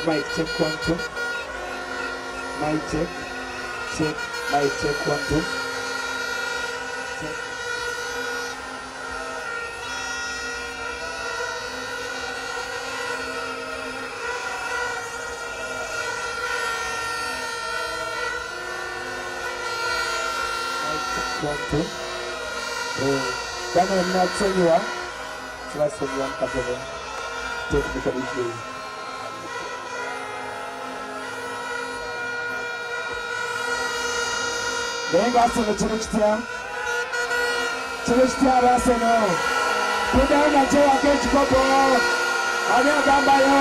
mic check 1 2. Mic check. Check. Mic check 1 2. Check. Mic check 1 2. Kama mnachojua tunasema kabla technical issues. Venga sana Celestia baseno. Kuda na jewa kechi kopo. Anya gamba yo.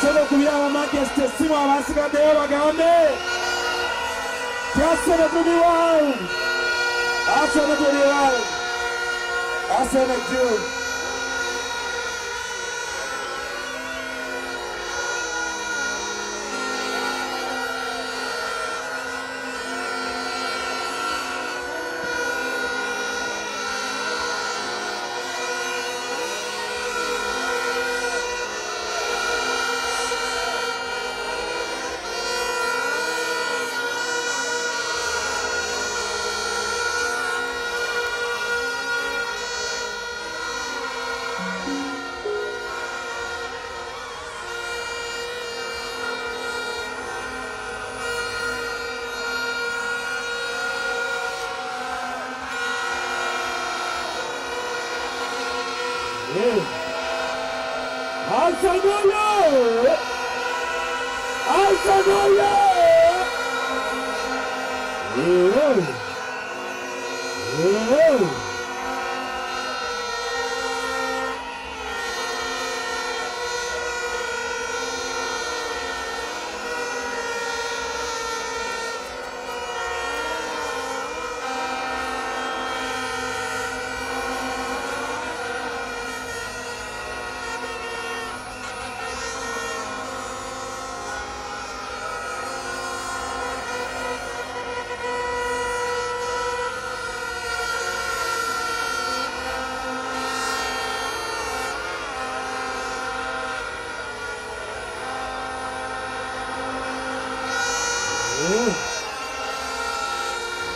Solo kubira mama keste simu abasiga de bagambe. Asana tudiwao. Asana June.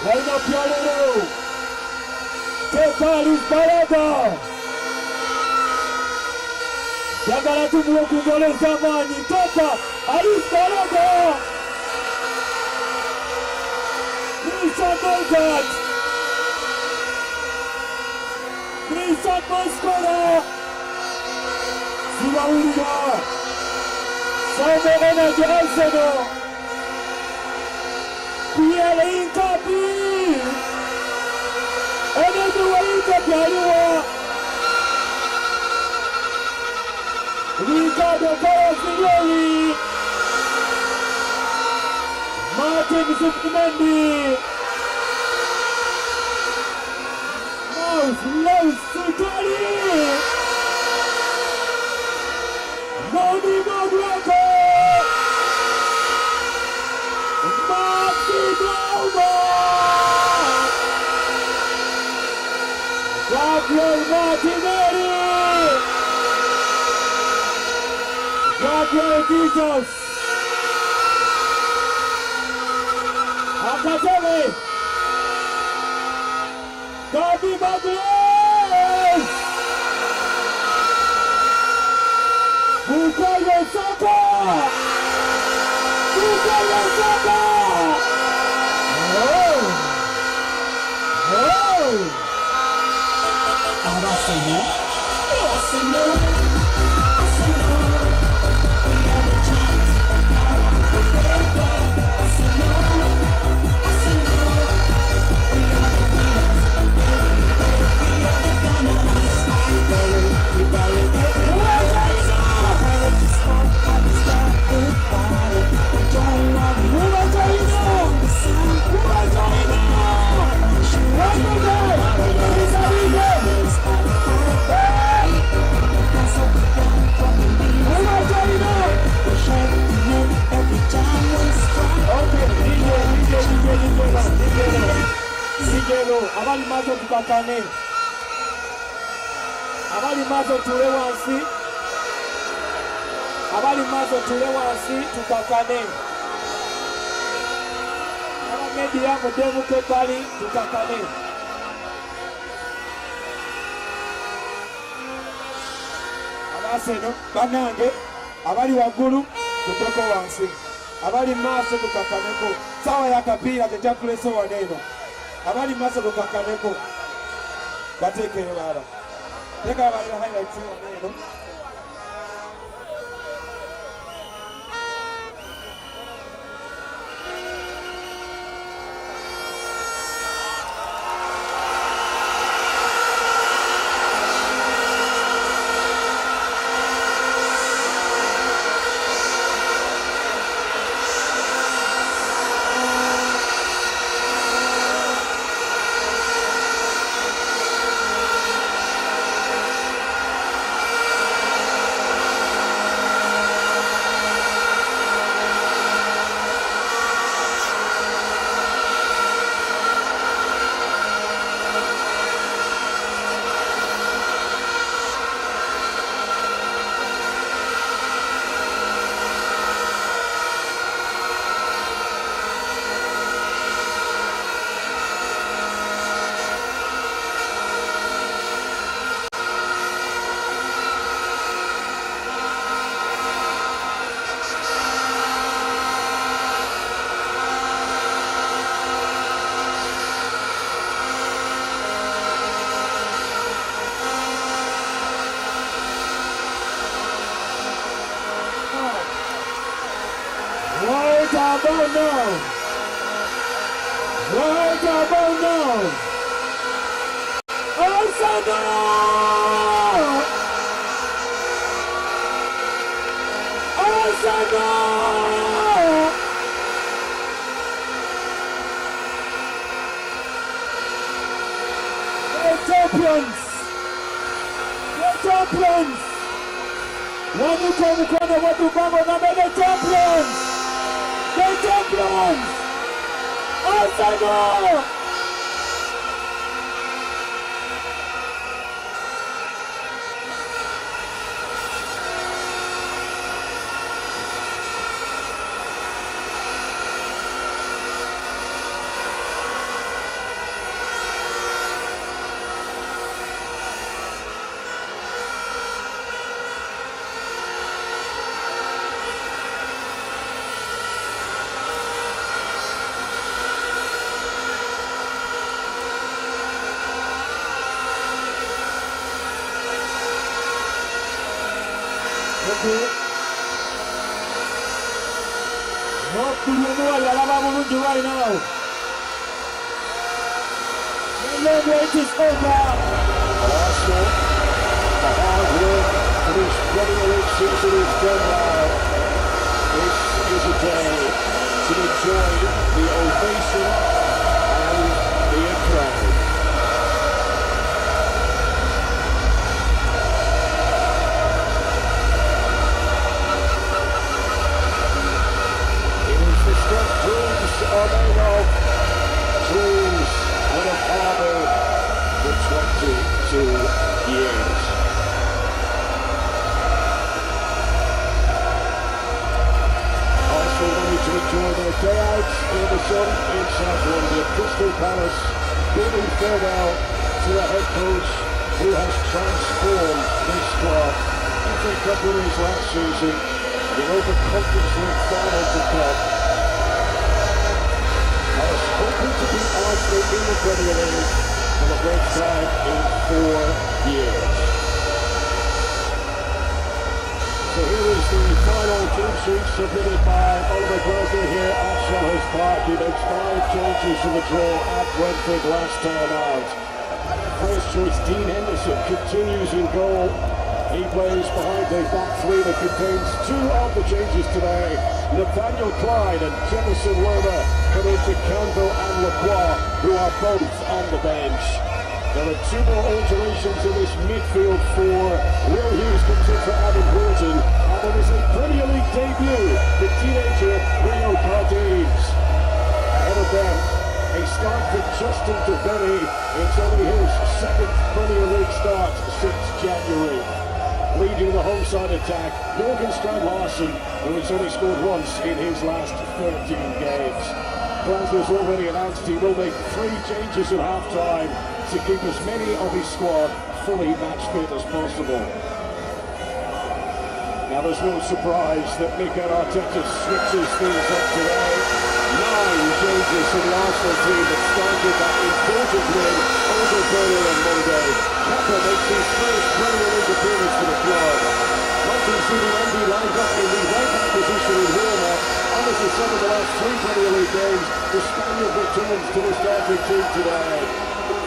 Line up your little. Toka Alisparaga. Yagala tumuo kungole zamani. Toka Alisparaga. Christian Boygat. Christian Boskora. Siwaulida. Saumena Janseno. Pierre Incapi! And everyone Incapi! Ricardo Carosini! Martin Zucchimendi! Mouse Sicari! Noni Moguaco! Gabriel Martinelli! Gabriel Jesus! Akatele! Gabi Maguires! Bukayo Saka! abali mazo tule wansi, abali mazo tule wansi tukakane. Aba media mudemu kebali tukakane. Abaseno banange abali waggulu tuteko wansi, abali maso tukakaneko. Sawa ya kapira tejakuleso waneno, abali maso tukakaneko bateke ebala teka abali highlights waneno. Right about now. Right about now. Arsenal! Arsenal! They're champions. They're champions. Wanyuka mkono watu bango na the champions. The champions! Arsenal! Not to remove Alabama right now. The wait is over. Arsenal, the hard work for this Premier League season is done now. This is a day to enjoy the ovation and the acclaim. Dreams are made of. Dreams would have harbored for 22 years. Arsenal ready to enjoy their day out in the sun in South London. Crystal Palace bidding farewell to a head coach who has transformed this club. FA Cup winners last season, Europa Conference League final to come. Hoping to beat Arsenal in the Premier League for the first time in 4 years. So here is the final team sheet submitted by Oliver Glasner here at Selhurst Park. He makes 5 changes to the draw at Brentford last time out. First choice Dean Henderson continues in goal. He plays behind a back three that contains 2 of the changes today. Nathaniel Clyde and Jefferson Lerma come into Campbell and Lacroix, who are both on the bench. There are 2 more alterations in this midfield for Will Hughes comes in for Adam Horton, and there is a Premier League debut, the teenager Rio Cardines. Ahead of them, A start for Justin Devenny. It's only his second Premier League start since January. Leading the home side attack, Jørgen Strand Larsen, who has only scored once in his last 13 games. Glasgow's already announced he will make 3 changes at half-time to keep as many of his squad fully match fit as possible. Now there's no surprise that Mikel Arteta switches things up today. 9 changes for the Arsenal team that started that important win over Burnley on Monday. Kepa makes his first Premier League appearance for the club. Martin Zubimendi lined up in the right-back position in Roma. As he said in the last 3 Premier League games, the Spaniard returns to the starting team today.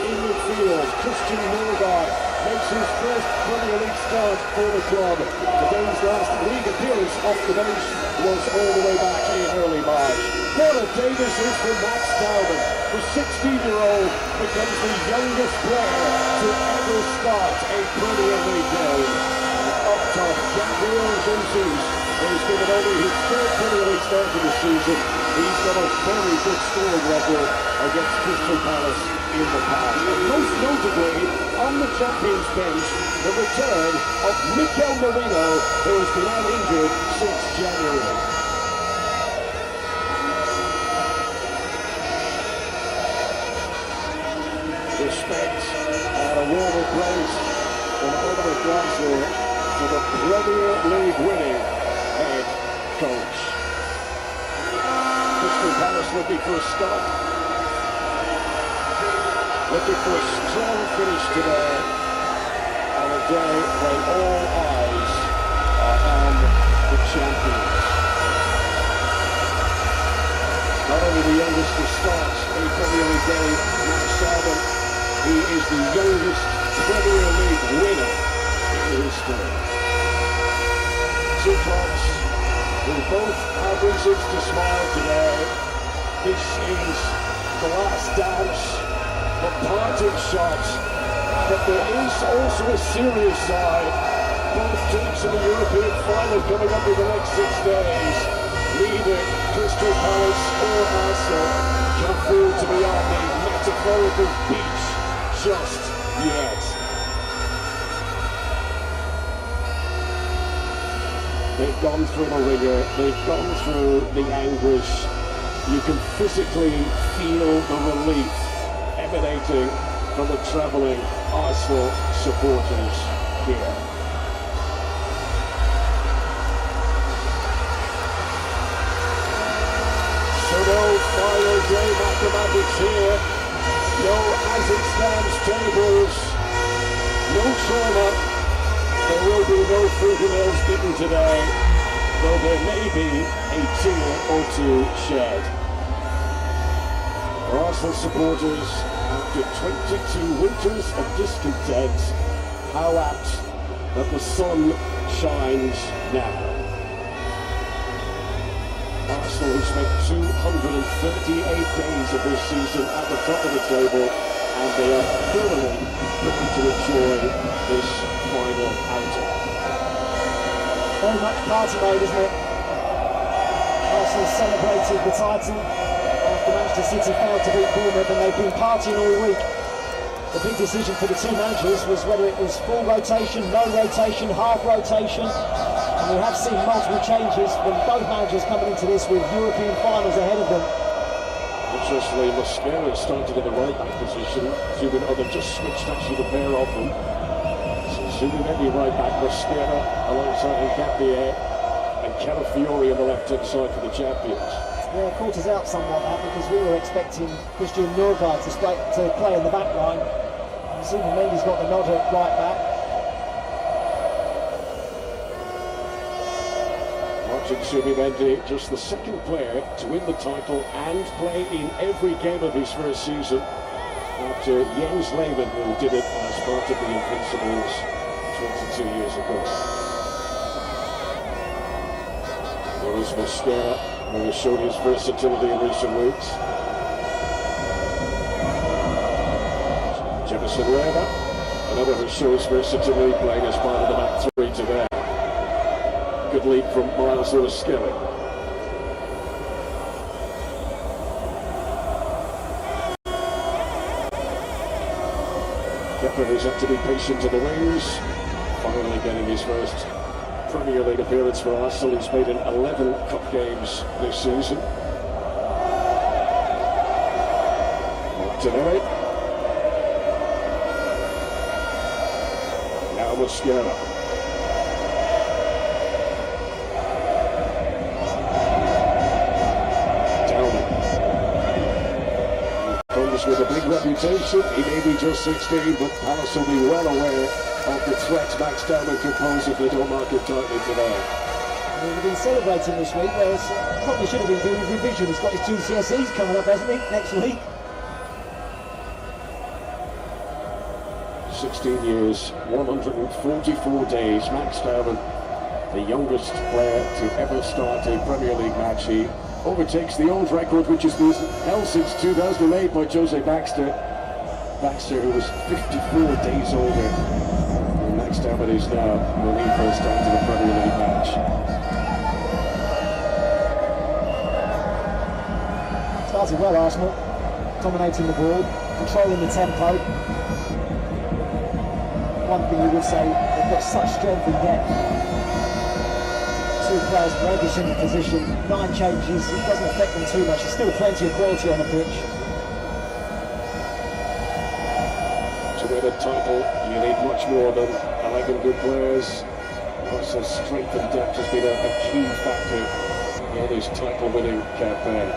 In midfield, Christian Norgard makes his first Premier League start for the club. Today's last league appearance off the bench was all the way back in early March. What a day this is for Max Dowman. The 16-year-old becomes the youngest player to ever start a Premier League game. Up top, Gabriel Jesus is given only his 3rd Premier League start of the season. He's got a very good scoring record against Crystal Palace in the past. And most notably, on the champions bench, the return of Mikel Merino, who has been out injured since January. Respect and a warm embrace from Oliver Glasgow for the Premier League winning head coach. Crystal Palace looking for a start. Looking for a strong finish today on a day when all eyes are on the champions. Not only the youngest to start a Premier League game, Max Dowman, he is the youngest Premier League winner in history. 2 clubs who both have reasons to smile today. This is the last dance, the parting shot, but there is also a serious side. Both teams in the European final coming up in the next 6 days. Neither Crystal Palace or Arsenal can afford to be on the metaphorical beach just yet. They've gone through the rigour, they've gone through the anguish. You can physically feel the relief emanating from the travelling Arsenal supporters here. So no final day mathematics here, no as it stands tables, no trauma. There will be no fingernails bitten today, though there may be a tear or 2 shed. For Arsenal supporters, after 22 winters of discontent, how apt that the sun shines now. Arsenal have spent 238 days of this season at the top of the table, and they are thoroughly looking to enjoy this final outing. Very much party mode, isn't it? Arsenal celebrated the title after Manchester City failed to beat Bournemouth, and they've been partying all week. The big decision for the 2 managers was whether it was full rotation, no rotation, half rotation. And we have seen multiple changes from both managers coming into this with European finals ahead of them. Interestingly, Mosquera started in the right-back position. They've just switched actually the pair of them. Zubimendi right-back, Mosquera alongside Nketiah, and Calafiori on the left-hand side for the champions. Yeah, caught us out somewhat that, because we were expecting Christian Norgard to play in the back line. Zubimendi's got the nod at right-back. Martin Zubimendi, just the 2nd player to win the title and play in every game of his first season, after Jens Lehmann, who did it as part of the Invincibles 22 years ago. There is Mosquera, who has shown his versatility in recent weeks. Jefferson Reba, another who shows versatility playing as part of the back 3 today. Good lead from Miles Lewis-Skelly. keeper who's had to be patient in the wings, finally getting his first Premier League appearance for Arsenal. He's played in 11 cup games this season. Martinelli. Now Mosquera. With a big reputation, he may be just 16, but Palace will be well aware of the threat Max Dowman can pose if they don't mark him tightly today. We've been celebrating this week, whereas probably should have been doing his revision. He's got his GCSEs coming up, hasn't he, next week? 16 years, 144 days. Max Dowman, the youngest player to ever start a Premier League match. He overtakes the old record, which has been held since 2008 by Jose Baxter. Baxter, who was 54 days older than Max Dowman is now, when he first started a Premier League match. Started well, Arsenal, dominating the ball, controlling the tempo. One thing you would say, they've got such strength and depth. 2 players for every single position, 9 changes, it doesn't affect them too much. There's still plenty of quality on the pitch. To win a title, you need much more than 11 good players. Also, strength and depth has been a key factor in his title-winning campaign.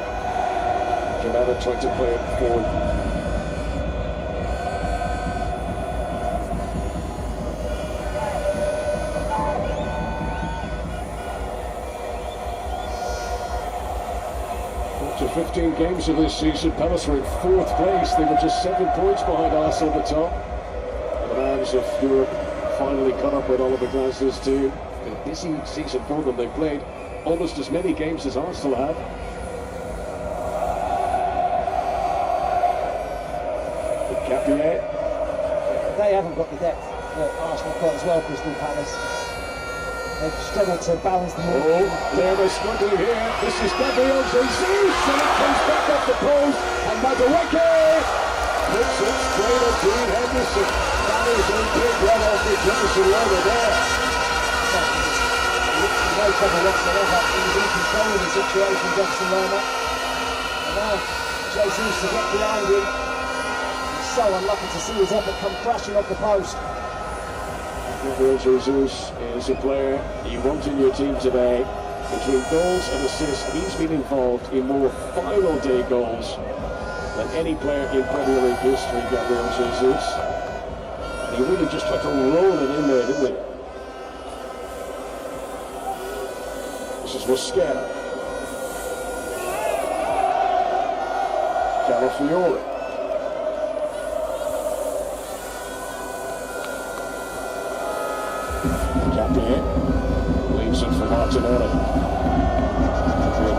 Ugandan tried to play it forward. After 15 games of this season, Palace were in 4th place. They were just 7 points behind Arsenal at the top. The Lions of Europe finally caught up with Oliver Glasner's team. It's been a busy season for them. They've played almost as many games as Arsenal have. Capier. They haven't got the depth that Arsenal got as well, Crystal Palace. They've struggled to balance the ball. Oh, they're struggling here. This is Gabriel Jesus, and it comes back off the post, and Madueke puts it straight at Dean Henderson. That is a big run off the Jefferson line there. No trouble whatsoever. He was in control of the situation, Jefferson Lerner. And now Jesus to get behind him. He's so unlucky to see his effort come crashing off the post. Gabriel Jesus is a player you want in your team today. Between goals and assists, he's been involved in more final day goals than any player in Premier League history, Gabriel Jesus. And he really just tried to roll it in there, didn't he? This is Mosquera. Calafiore. Capier leaves it for Martinelli.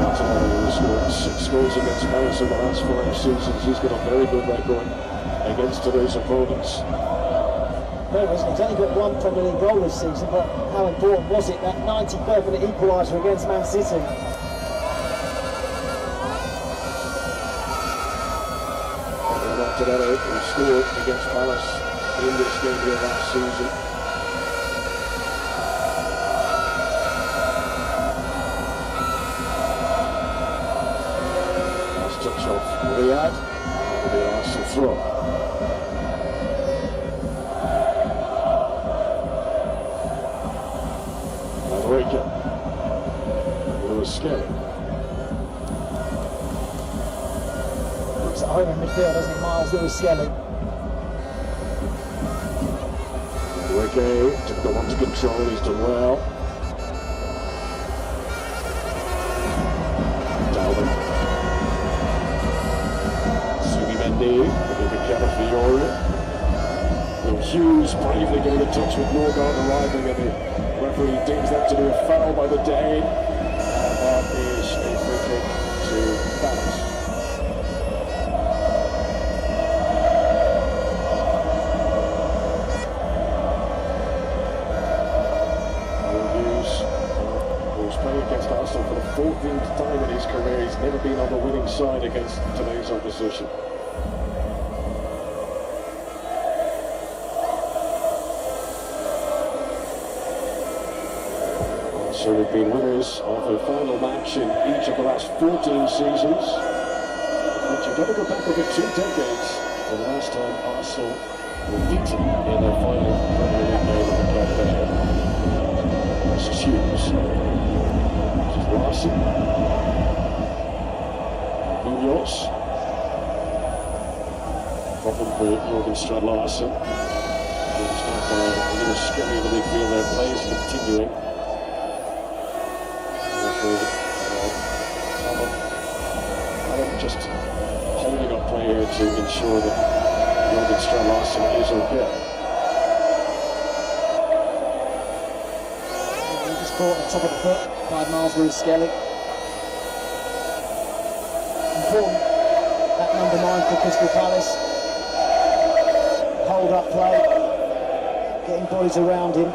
Martinelli, who scored 6 goals against Palace in the last 5 seasons. He's got a very good record against today's opponents. Well, he's only got 1 Premier League goal this season, but how important was it, that 93rd-minute equaliser against Man City? Martinelli, who scored against Palace in this game here last season. Touch off Riyad, the Arsenal throw. Madueke, Lewis Skelly. Looks at home in midfield, doesn't it, Miles Lewis Skelly? Madueke took the one to control, he's done well. Dalvin. David Calafiore. Will Hughes bravely getting in touch with Morgan arriving, and the referee deems that to be a foul by the Dane. And that is a free kick to Palace. Will Hughes, who's playing against Arsenal for the 14th time in his career, he's never been on the winning side against today's opposition. So they've been winners of a final match in each of the last 14 seasons. But you've got to go back over 2 decades for the last time Arsenal were beaten in their final Premier League game of the club there. This is Hughes. This is Larson. Munoz. Problem for Ugandan Larson. He's not a little scary in the midfield there. Play is continuing. Just holding up play here to ensure that Ugandan Larson is okay. He just caught on top of the foot by Miles Lewis-Skelly. Important, that number 9 for Crystal Palace. Hold up play, getting bodies around him.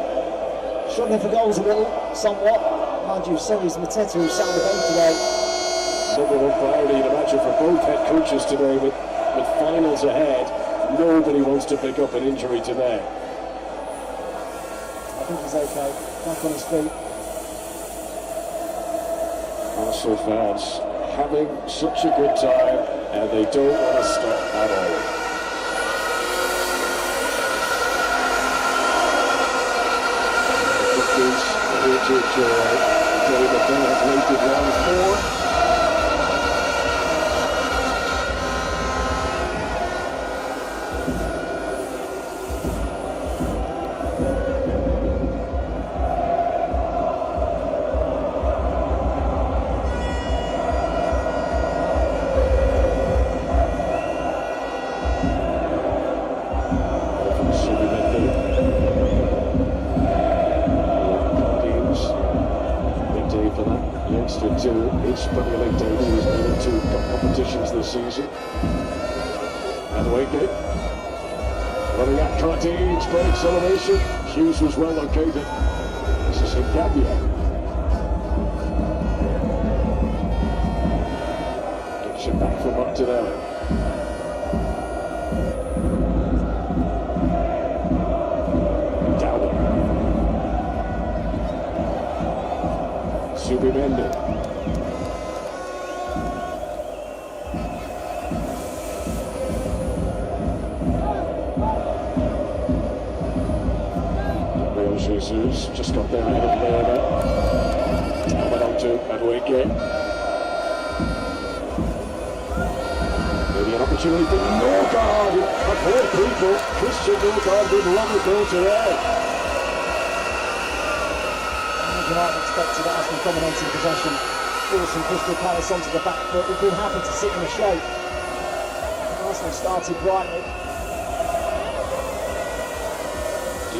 Struggling for goals a little, somewhat. Mind you, so is Mateta, who sat on the bench today. Number 1 priority, I'd imagine, for both head coaches today with finals ahead. Nobody wants to pick up an injury today. I think he's okay, back on his feet. Arsenal fans having such a good time and they don't want to stop at all. Here to enjoy. David Bell has waited round 4. To his Premier League debut. He's been in 2 competitions this season. And away kick. Running at Cardin's great acceleration. Hughes was well located. This is Nkapia. Gets it back for Martinelli. Downer. Subimendi. Jesus just got there ahead of Lerner. Coming on to Adweke. Maybe an opportunity for Norgard. Of all people, Christian Norgard did love a goal today. You might have expected Arsenal dominating possession, forcing Crystal Palace onto the back foot. We've been happy to sit in the shape. Arsenal started brightly.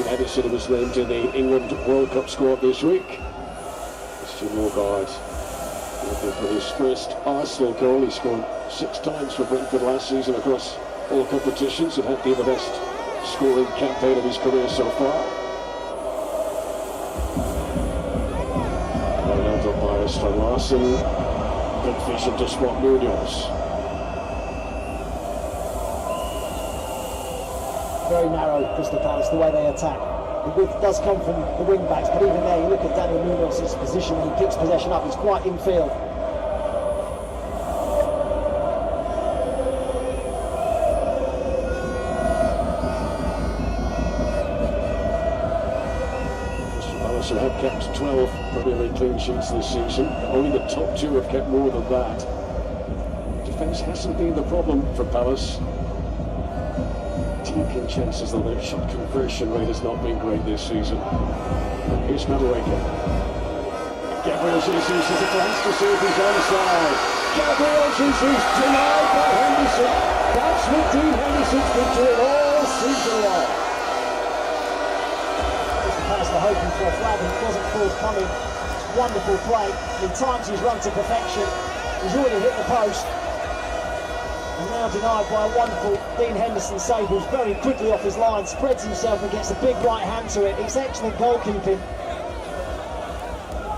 Edison was named in the England World Cup squad this week. Christian Norgard looking for his first Arsenal goal. He scored 6 times for Brentford last season across all competitions and had been the best scoring campaign of his career so far. Held up by Mr. Larson. Good vision to spot Munoz. Very narrow, Crystal Palace, the way they attack. The width does come from the wing-backs, but even there, you look at Daniel Munoz's position when he picks possession up, he's quite infield. Crystal Palace have kept 12 Premier League clean sheets this season. Only the top 2 have kept more than that. Defence hasn't been the problem for Palace. Taking chances, though their shot conversion rate has not been great this season. Here's Madueke. Gabriel Jesus has a glance to see if he's onside. Gabriel Jesus denied by Henderson. That's what Dean Henderson's been doing all season long. Crystal Palace were hoping for a flag and it wasn't forthcoming. It's wonderful play. He times his run to perfection. He's already hit the post. And now denied by a wonderful Dean Henderson save, who's very quickly off his line, spreads himself and gets a big right hand to it. It's excellent goalkeeping.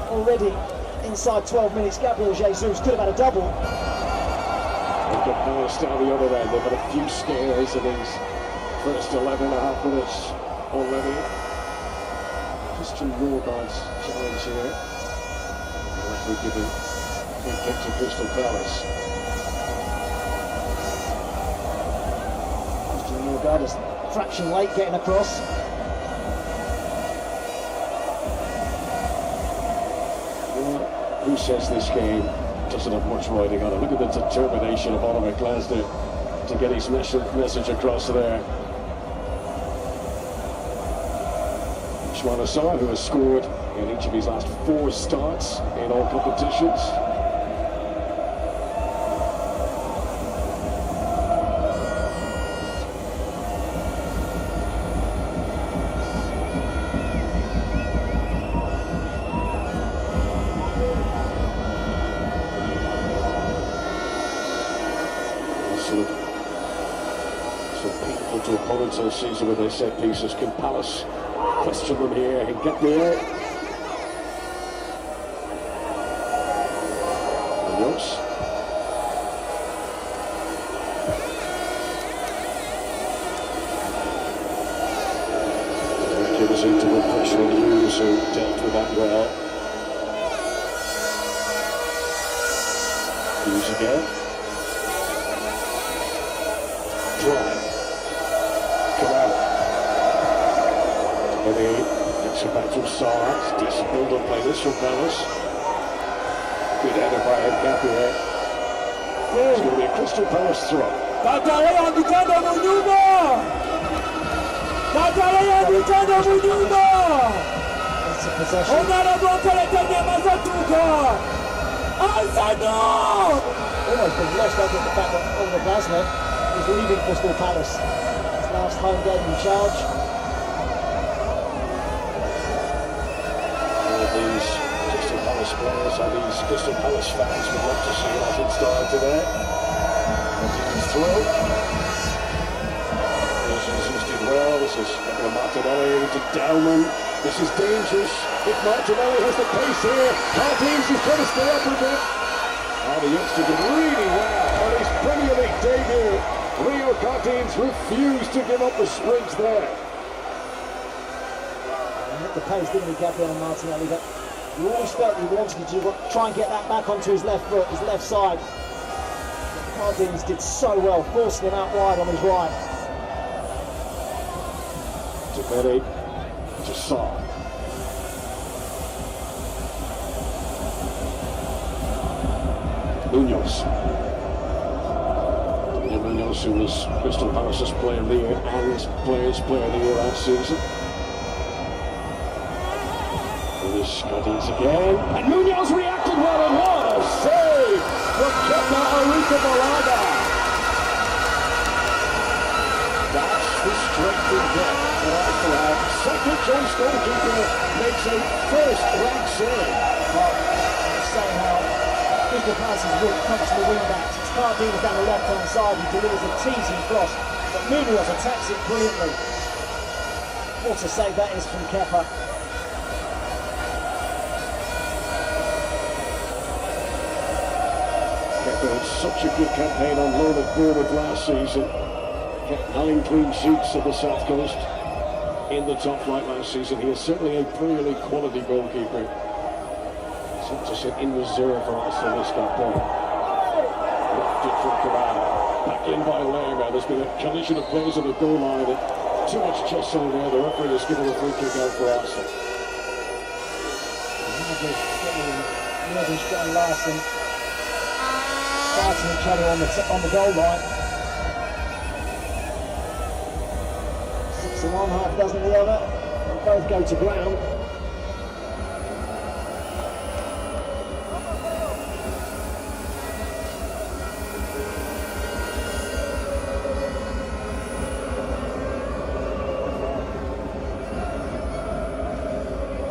Already inside 12 minutes, Gabriel Jesus could have had a double. They've got Palace down the other end. They've had a few scares in these first 11.5 minutes already. Christian Norgard's challenge here. Referee giving free kick to Crystal Palace. Ugandan's fraction late getting across. Who says this game doesn't have much riding on it? Look at the determination of Oliver Glasner to get his message across there. Shwanasar, who has scored in each of his last 4 starts in all competitions. So painful to opponents all season with their set pieces. Can Palace question them here and get there? Munoz. Gives into the pressure on Hughes, who dealt with that well. Hughes again. Drive. Come out. It's a back from Sarr. Decent build-up play this from Palace. Good header by Mbappe there. It's going to be a Crystal Palace throw. It's a possession. Almost been lost over the fact that Oliver Glasner is leaving Crystal Palace. His last home game in charge. These Crystal Palace players and these Crystal Palace fans would love to see that in style today. Continues through. Jesus did well. This is Martinelli to Dowman. This is dangerous. If Martinelli has the pace here, Martins is trying to stay up a bit. Oh, the youngster did really well on his Premier League debut. Rio Martins refused to give up the sprints there. The pace, didn't he, Gabriel Martinelli? But you always felt he wanted to try and get that back onto his left foot, his left side. Martins did so well, forcing him out wide on his right. To Betty, to Sarr. Munoz. Munoz, who was Crystal Palace's Player of the Year and Players' Player of the Year last season. Scotties again, and Munoz reacted well, and what a save from Kepa Arrizabalaga. That's the strength in depth that Arsenal have. Second choice goalkeeper makes a first-rank save. Well, saying how Crystal Palace's wing comes to the wing backs. It's Cardini down the left-hand side who delivers a teasing cross, but Munoz attacks it brilliantly. What a save that is from Kepa. Had such a good campaign on loan at Bournemouth last season. Kept 9 clean sheets at the South Coast in the top flight last season. He is certainly a Premier League quality goalkeeper. He's not just in reserve for Arsenal this campaign. Left it from Corral. Back in by Lerma. There's been a collision of players on the goal line. Too much jostling there. The referee has given a free kick out for Arsenal. Larson fighting each other on the goal line. 6 in one, half dozen the other. They both go to ground.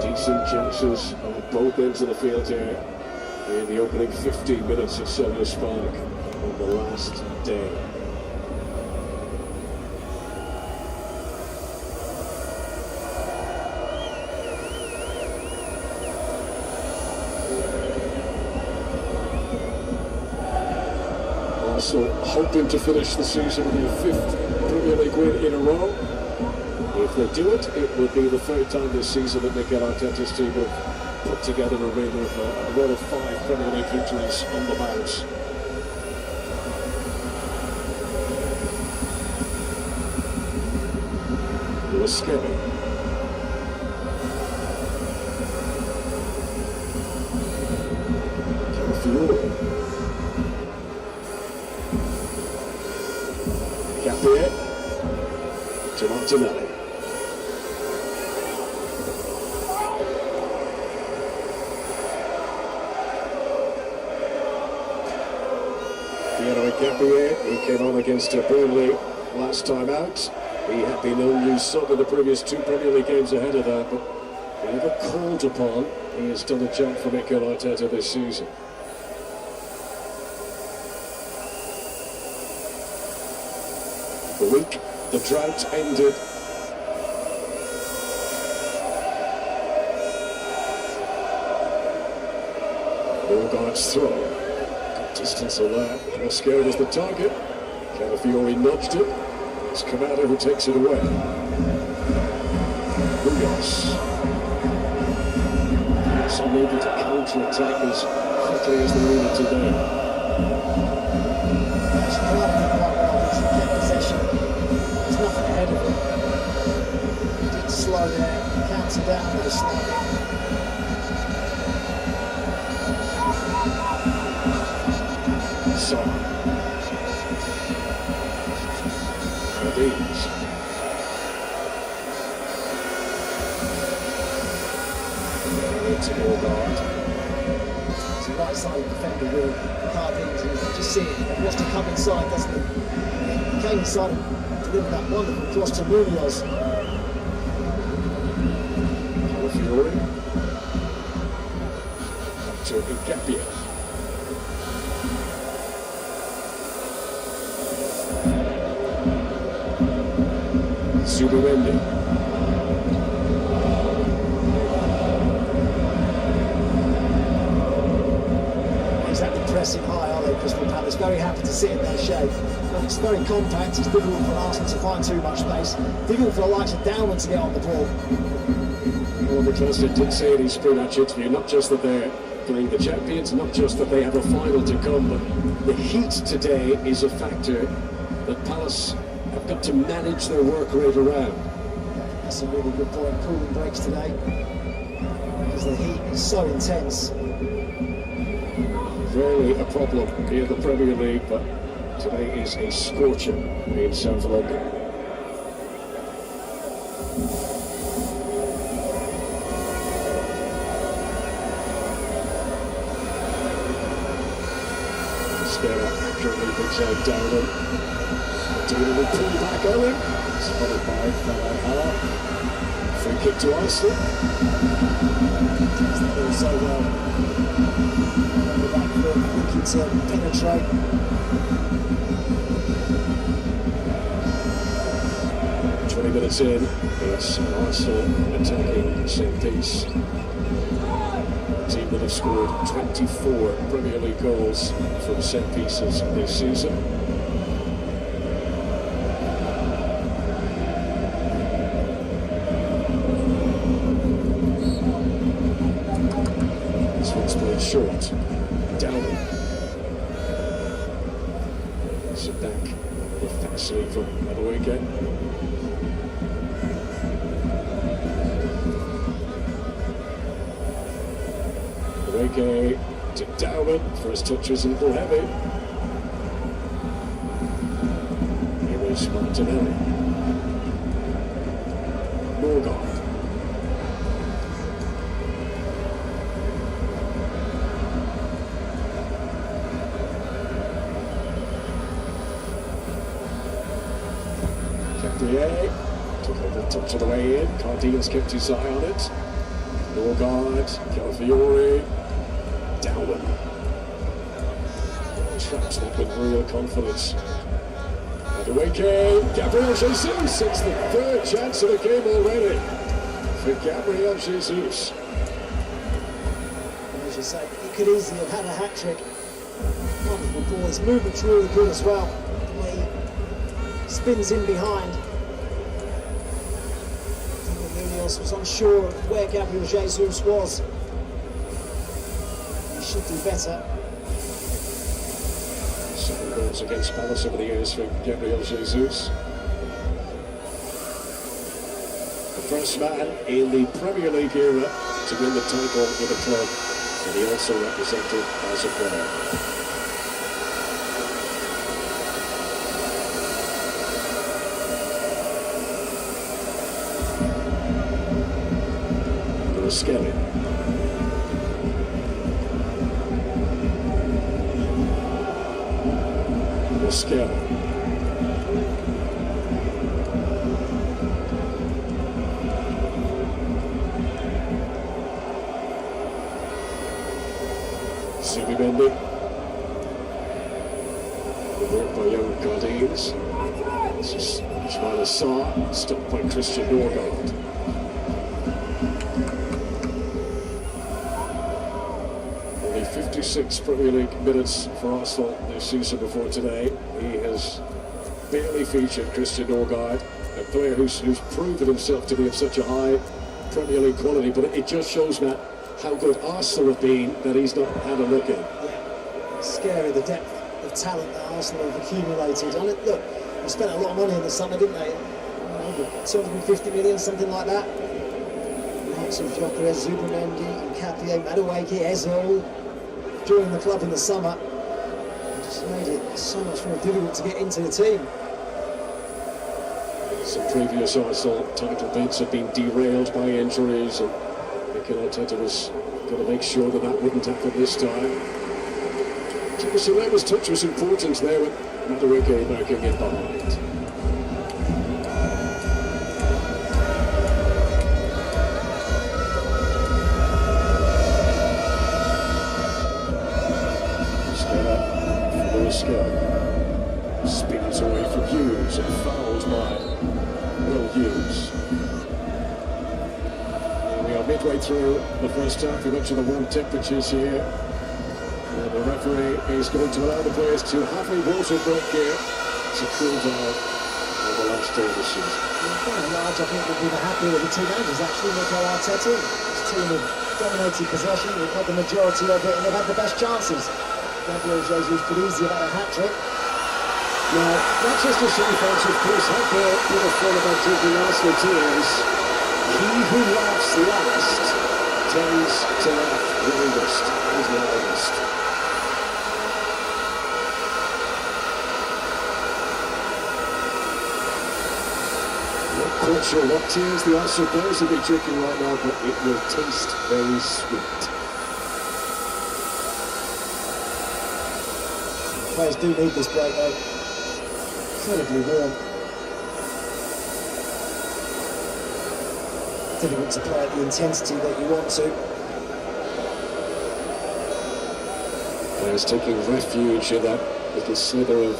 Decent chances on both ends of the field here in the opening 15 minutes at Selhurst Park on the last day. Arsenal hoping to finish the season with their 5th Premier League win in a row. If they do it, it would be the 3rd time this season that Mikel Arteta's team would put together a run of 5 Premier League victories on the bounce. It was scary. Gabriel to Martinelli. Gabriel, he came on against Burnley last time out. He had been only sub in the previous 2 Premier League games ahead of that, but whenever called upon, he has done a job for Mikel Arteta this season. The week the drought ended. Norgard's throw. Good distance on that. Mosquera was the target. Calafiori nudged it. It's Kamada who takes it away. Munoz. It's unable to counter-attack as quickly as they needed to do. There's nothing ahead of him. He did slow there, counter down with a slow. So, Cardines. To Norgard. He's a right-sided defender with Cardines, and you can just see it. He wants to come inside, doesn't he? He came inside and delivered that wonderful cross to Munoz. Calafiori. Back to Gabriel. Zubimendi. Exactly pressing high, are they, Crystal Palace? Very happy to sit in their shape. But it's very compact, it's difficult for Arsenal to find too much space. Difficult for the likes of Downman to get on the ball. Well, Mikel did say in his pre-match interview, not just that they're playing the champions, not just that they have a final to come, but the heat today is a factor that Palace have got to manage their work rate around. That's a really good point. Cooling breaks today because the heat is so intense. Rarely a problem in the Premier League, but today is a scorcher in South London. Mosquera accurately picks out Dowden. Dowden will pull back Owen. It's followed by Hala. Free kick to Arsenal. Takes the ball so well. On the back foot, looking to penetrate. Minutes in, it's Arsenal attacking set piece. A team that have scored 24 Premier League goals from set pieces this season. This one's played short. Downing. So back fastly from Madueke. To Dowman, first touch is a little heavy. Here is Martinelli. Norgard. Gabriel took a little touch on the way in. Cardines kept his eye on it. Norgard, Calafiori. Downward. Traps that with real confidence. And away came Gabriel Jesus. It's the 3rd chance of the game already for Gabriel Jesus. As you say, he could easily have had a hat-trick. Wonderful ball. His movement's really good as well. He spins in behind. Munoz was unsure of where Gabriel Jesus was. he should do better. 7 goals against Palace over the years for Gabriel Jesus. The first man in the Premier League era to win the title with a club, and he also represented as a player. Scary. Scary. Subi Mendy. Good work by young Gardines. This is Ishmael Sarr, stopped by Christian Norgard. Only 56 Premier League minutes for Arsenal this season before today. He has barely featured Christian Norgard, a player who's proven himself to be of such a high Premier League quality, but it just shows, Matt, how good Arsenal have been that he's not had a look in. Yeah, scary the depth of talent that Arsenal have accumulated. And look, they spent a lot of money in the summer, didn't they? 250 million, something like that. Lots of Gyökeres, Zubimendi, Nketiah, Madueke, Eze, joining the club in the summer. It just made it so much more difficult to get into the team. Some previous Arsenal title bids have been derailed by injuries, and Mikel Arteta was going to make sure that that wouldn't happen this time. Chibisaleva's touch was important there with Madueke backing in behind. Spins away from Hughes and fouled by Will Hughes. We are midway through the first half. We've got to the warm temperatures here. And the referee is going to allow the players to have a water break here to cool down on the last day of the season. By and large, I think we'll be the happier with the two managers, actually. Mikel Arteta, his team have dominated possession, they've had the majority of it, and they've had the best chances. Gabriel Jesus could easily have had a hat-trick. Now, Manchester City fans, of course, have their little fun about drinking Arsenal tears. He who laughs last tends to laugh longest and loudest. Not quite sure what tears the Arsenal players will be drinking right now, but it will taste very sweet. Players do need this break though. Incredibly warm. Difficult to play at the intensity that you want to. Players taking refuge in that little slither of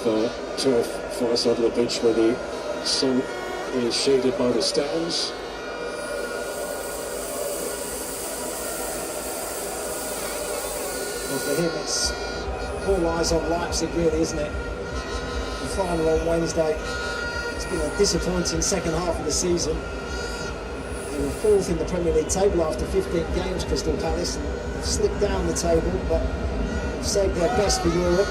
turf far side of the pitch where the sun is shaded by the stands. Well, for him it's all eyes on Leipzig really, isn't it? The final on Wednesday. It's been a disappointing second half of the season. They were fourth in the Premier League table after 15 games, Crystal Palace, and they've slipped down the table, but they've saved their best for Europe.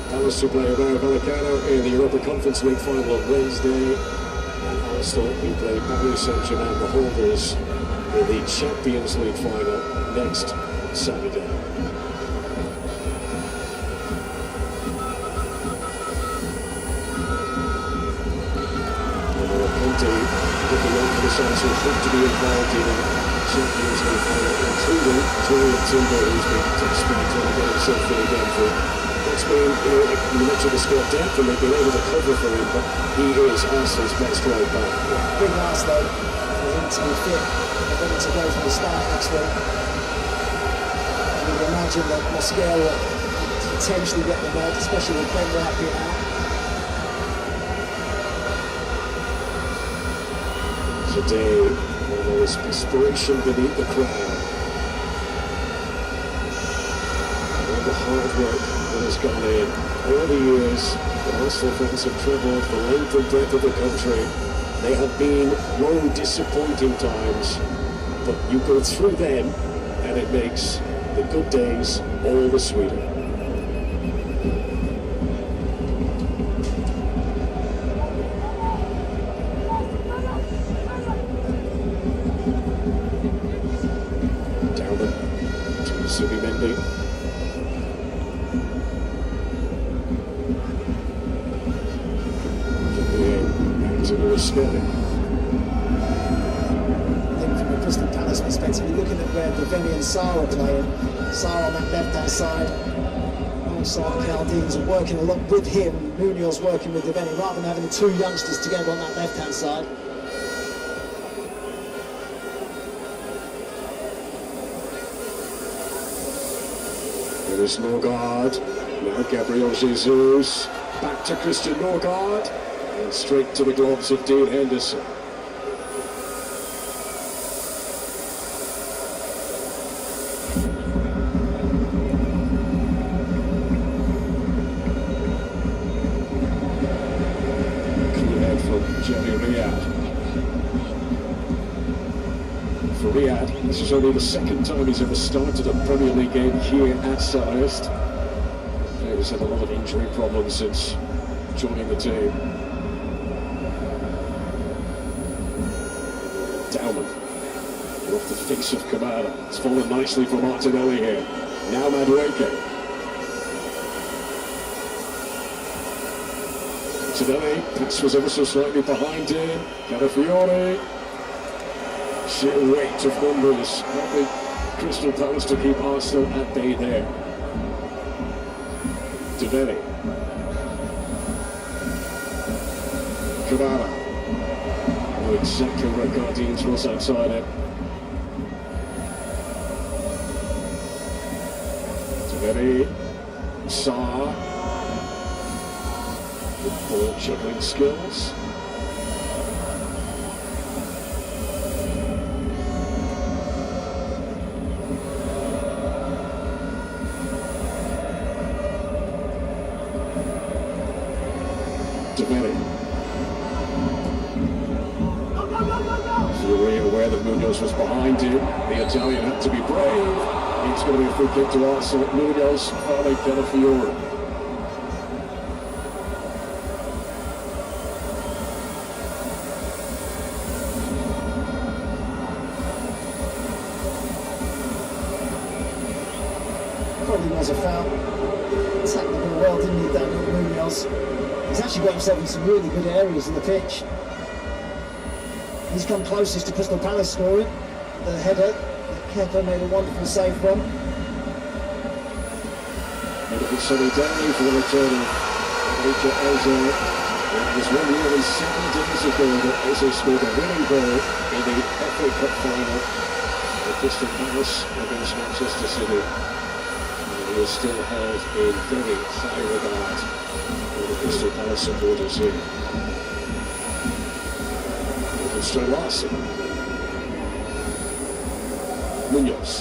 Palace to play Rayo Vallecano in the Europa Conference League final on Wednesday. And Arsenal will play Paris Saint-Germain, the holders, in the Champions League final next Saturday. Looking on for the sides who hope to be involved in a Champions League final, including Julian Timber, who's been desperately trying to get himself in again for what's been, you mentioned the squad depth, and they've been able to cover for him, but he is Arsenal's best right back. Big ask though for him to be fit and ready to go from the start next week. You can imagine that Mosquera will potentially get the nod, especially with Ben White being out. Today, there is inspiration beneath the crowd. All the hard work that has gone in, all the years that Arsenal fans have travelled the length and breadth of the country. They have been long, disappointing times, but you go through them, and and it makes the good days all the sweeter. Down to Subimendi. Into the spinning. From a Crystal Palace perspective, you're looking at where Deveni and Sarr are playing. Sarr on that left-hand side, alongside Chaldeans, and working a lot with him. Munoz working with Deveni, rather than having the two youngsters together on that left-hand side. There is Norgard. Now Gabriel Jesus. Back to Christian Norgard. And straight to the gloves of Dean Henderson. Clear from Jerry Riyad. For Riyad, this is only the second time he's ever started a Premier League game here at Selhurst. He's had a lot of injury problems since joining the team. Dowman, off the face of Kamara. It's fallen nicely for Martinelli here. Now Madueke. Martinelli, pass was ever so slightly behind him. Calafiore. Sheer weight of numbers helping Crystal Palace to keep Arsenal at bay there. Deveni. Kamara. Oh, exactly where Guardians was outside him. Deveni. Sarr. Good ball juggling skills. Deveni. Fury aware that Munoz was behind him. The Italian had to be brave. It's going to be a free kick to Arsenal. Munoz fouling Calafiore. Probably was a foul. Tackling him well, didn't he, Daniel Munoz? He's actually got himself in some really good areas in the pitch. He's come closest to Crystal Palace scoring. The header that Kepa made a wonderful save from. Wonderful sunny day for the return of Major Eze. It was 1 year and 7 days ago that Eze scored a winning goal in the FA Cup final at Crystal Palace against Manchester City. And he is still held in very high regard for the Crystal Palace supporters here. Straight Larson. Munoz.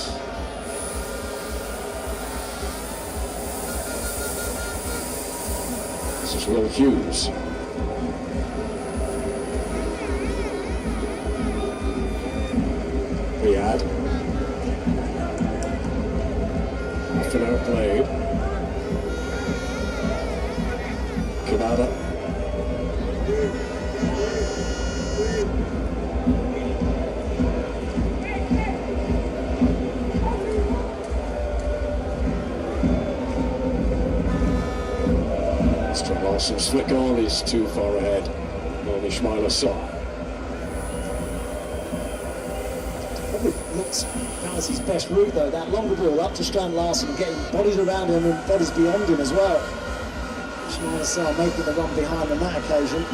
This is Will Hughes. Riyad. Half an hour played. Kamara. Some slick on is too far ahead on Ismail Assar. Probably looks Palace's best route though, that longer ball up to Strand Larson and getting bodies around him and bodies beyond him as well. Ismail Assar making the run behind on that occasion.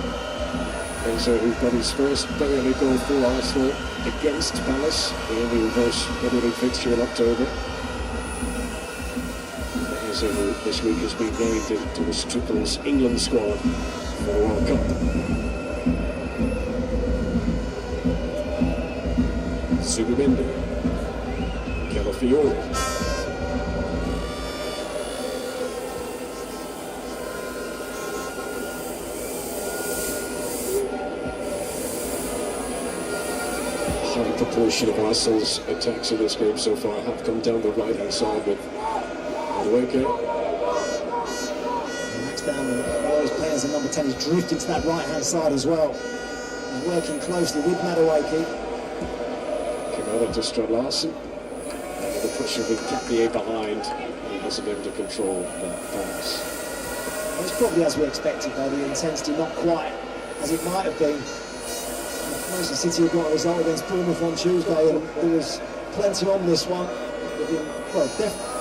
Enzo, who got his first Premier League goal for Arsenal against Palace in the reverse Premier League fixture in October. Who this week has been named into the Triples England squad for the World Cup. Subimendi. Calafiore. proportion of Arsenal's attacks in this game so far have come down the right-hand side with Madueke. Max down and all those players in number 10 is drifting to that right-hand side as well. He's working closely with Madueke. Kamara to Strad-Larsen. Under the pressure with Capier behind, he wasn't able to control that pass. It's probably as we expected though, the intensity not quite as it might have been. Manchester City have got a result against Bournemouth on Tuesday, and there was plenty on this one. Well,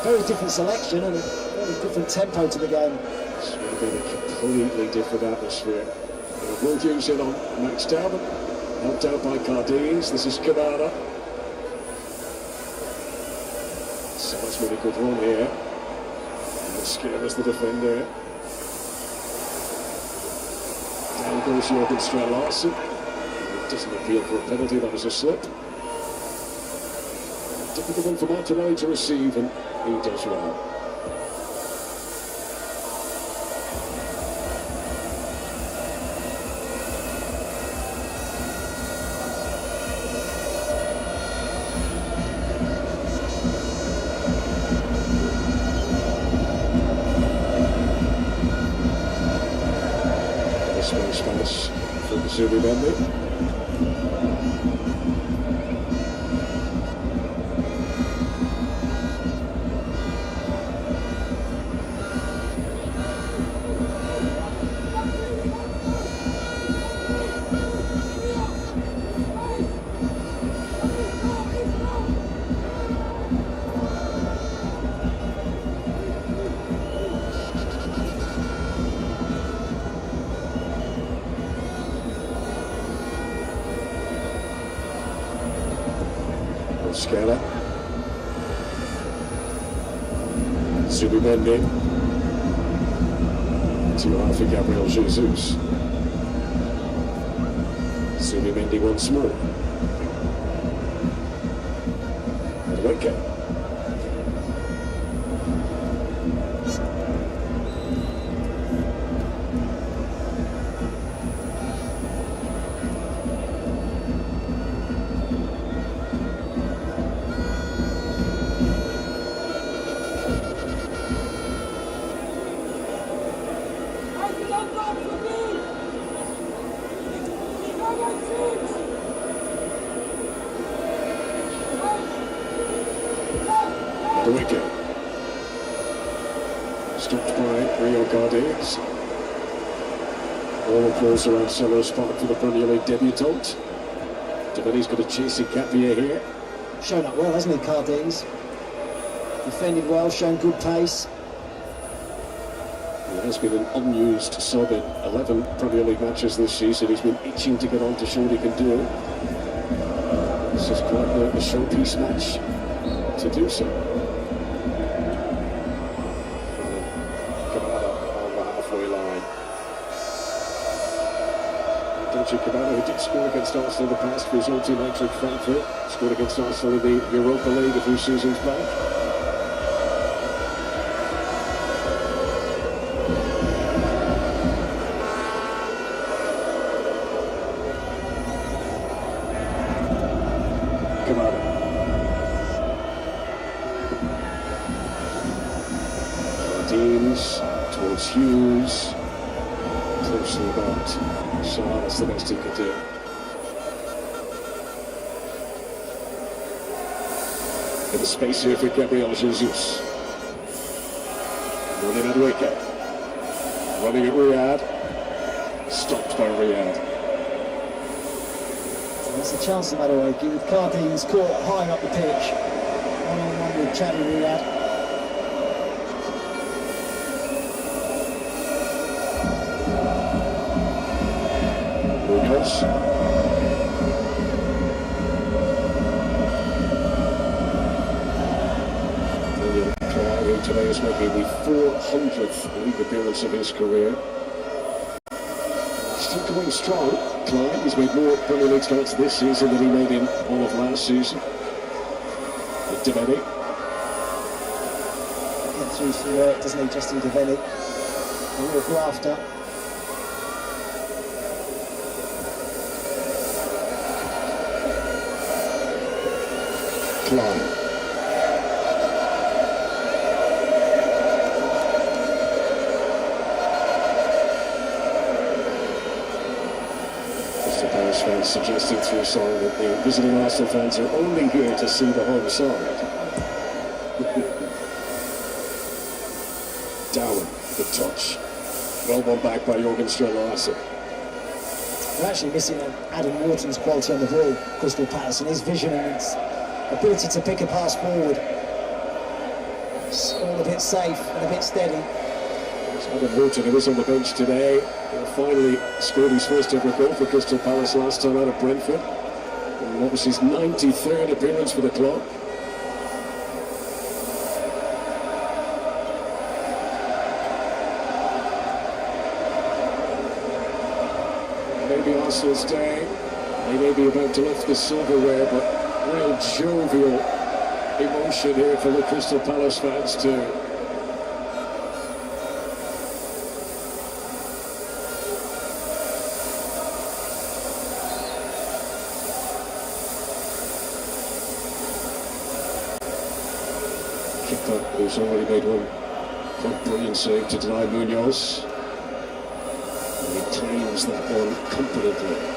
very different selection and a very different tempo to the game. It's going to be a completely different atmosphere. Will Hughes in on Max Talbot, helped out by Cardines. This is Kamara. So that's really good run here. And Skinner as the defender. Down goes Jürgen Strad-Larsen. Doesn't appeal for a penalty, that was a slip. Difficult one for Martinelli to receive, and he does well. This one Spanish from Zubimendi. Scala. Zubimendi. To Alfie Gabriel Jesus. Zubimendi once more. Madueke. Madueke. Stopped by Rio Cardines. All applause around Selhurst Park for the Premier League debutant. Domini's got a chasing Capier here. Shown up well, hasn't he, Cardines? Defended well, shown good pace. He has been an unused sub in 11 Premier League matches this season. He's been itching to get on to show what he can do. This is quite a showpiece match to do so. Kamara on the halfway line. Dodgy Kamara, who did score against Arsenal in the past for his own team, Eintracht Frankfurt, scored against Arsenal in the Europa League a few seasons back. Deans towards Hughes, closely about Shaw, that's the best he could do. Bit of space here for Gabriel Jesus. Running Madueke. Running at Riyad. Stopped by Riyad. There's a chance of Madueke with Cardines caught high up the pitch. One-on-one with Chaddy Riyad. Munoz. Who today is making the 400th league appearance of his career. Still going strong. Clyde, he's made more Premier League starts this season than he made in all of last season. With Deveni. Get through some work, doesn't he, Justin Deveni? A real grafter. Klein. Crystal Palace fans suggesting through song that the visiting Arsenal fans are only here to see the home side. Down the touch. Well one back by Jorgen Larsen. They're actually missing Adam Wharton's quality on the ball, Crystal Palace, and his vision and his ability to pick a pass forward. It's all a bit safe and a bit steady. Adam Wharton, who was on the bench today, finally scored his first ever goal for Crystal Palace last time out of Brentford. And that was his 93rd appearance for the club. Maybe Arsenal's day. They may be about to lift the silverware, but real jovial emotion here for the Crystal Palace fans too. Keeper who's already made one quite brilliant save to deny Munoz. And he claims that one confidently.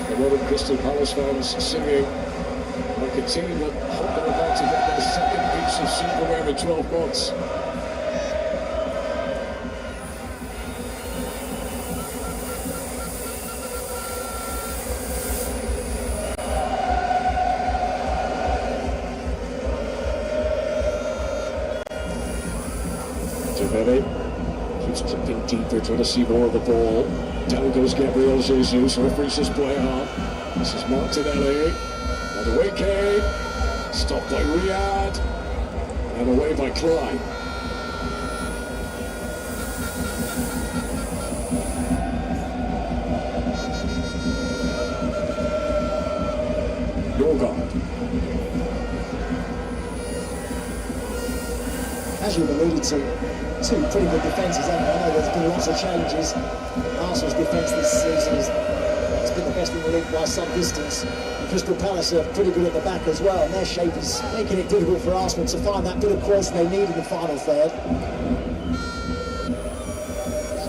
A lot of Crystal Palace fans singing like a team that hope they're about to get their second piece of silverware in 12 months. Giovanni keeps clipping deeper, trying to see more of the ball. Down goes Gabriel Jesus, referee says play on. This is Martinelli, and away Kane, stopped by Riyad, and away by Klein. Norgard. As you've alluded to, two pretty good defences, haven't they? I know there's been lots of changes. Arsenal's defence this season has been the best in the league by some distance. And Crystal Palace are pretty good at the back as well, and their shape is making it difficult for Arsenal to find that bit of quality they need in the final third.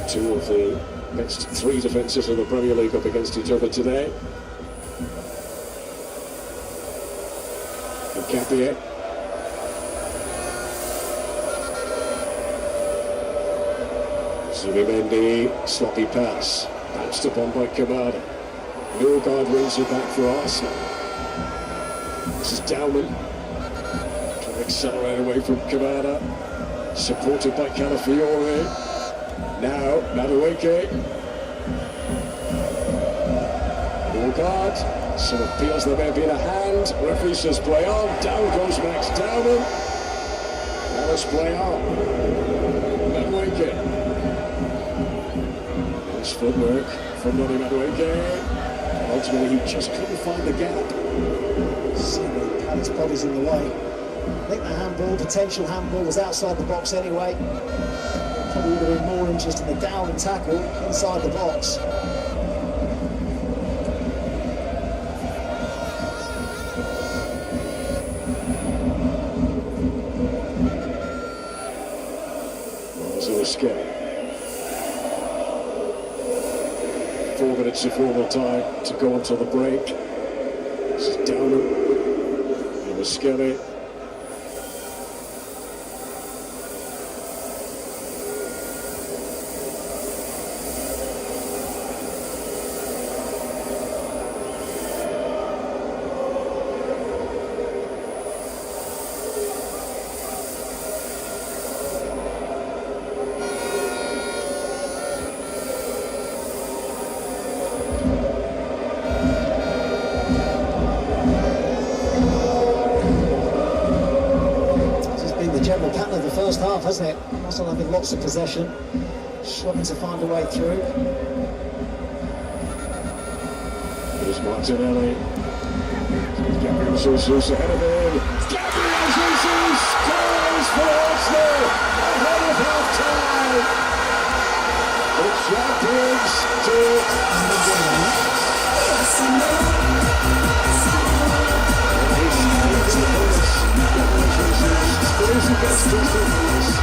Two of the next three defences of the Premier League up against each other today. And Capier. Zubimendi, sloppy pass, bounced upon by Kamada. Norgard wins it back for Arsenal. This is Dowman, trying to accelerate away from Kamada, supported by Calafiore. Now, Madueke. Norgard, some appeals there may be in a hand, referee says play on, down goes Max Dowman. Now let's play on. Madueke. Footwork from Ronnie Madueke. Ultimately, he just couldn't find the gap. See the Palace bodies in the way. I think the handball, potential handball, was outside the box anyway. Probably would have been more interest in the down and tackle inside the box. Escape. 4 minutes of formal time to go until the break. This is Downer. And Skelly. first half, hasn't it? Arsenal having lots of possession, struggling to find a way through. Here's Martinelli. Gabriel Jesus ahead of him. Gabriel Jesus scores for Arsenal ahead of half-time. The champions do it. Scores against Crystal Palace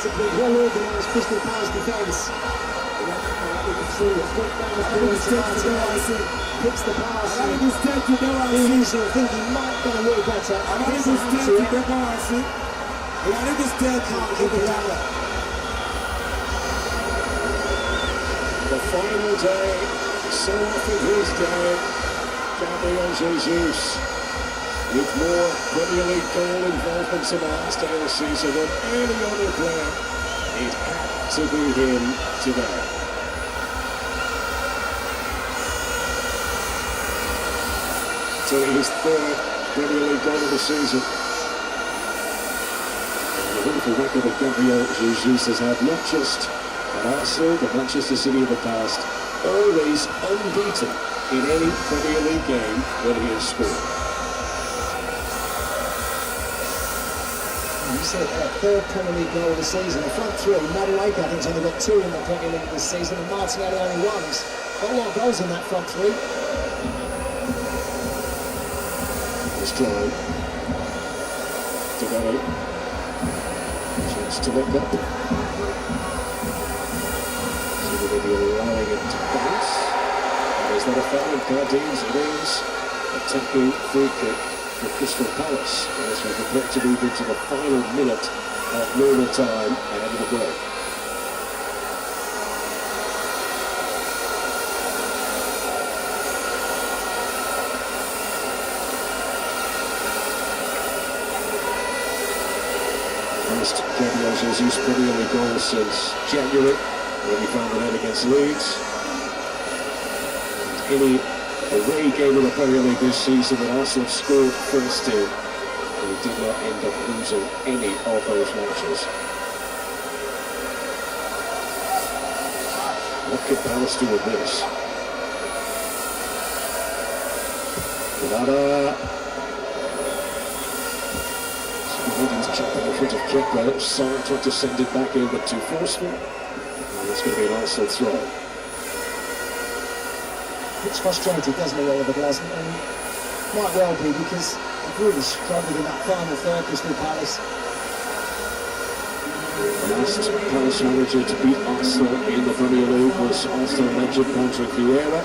for the well organised Crystal Palace defence. Picks the pass. Usually I think he might get a little better. Can't keep it out. The final day, so often his day, Gabriel Jesus, with more Premier League goal involvement in the last day of the season than any other player. It had to be him today. So his third Premier League goal of the season. And the wonderful record that Gabriel Jesus has had, not just at Arsenal, but Manchester City in the past, always unbeaten in any Premier League game when he has scored. You said third Premier League goal of the season. The front three, Madueke I think's only got 2 in the Premier League this season, and Martinelli only 1. Got a lot of goals in that front three. Try. Together. Chance to look up. So we're going to be allowing it to bounce. And is that a foul? Cardines, it is. Attacking free kick for Crystal Palace as we prepare to move into the final minute of normal time ahead of the break. Gabriel Jesus Premier League goal since January when he found the net against Leeds. Any away game in the Premier League this season that Arsenal scored first in, he did not end up losing any of those matches. What could Palace do with this? He's jumping in front of Kepa. Son tried to send it back in, but too forceful. And it's going to be an Arsenal throw. It's frustrating, doesn't it, Oliver Glasman? And might well be because they've really struggled in that final third, Crystal Palace. The last Palace manager to beat Arsenal in the Premier League was Arsenal legend Patrick Vieira.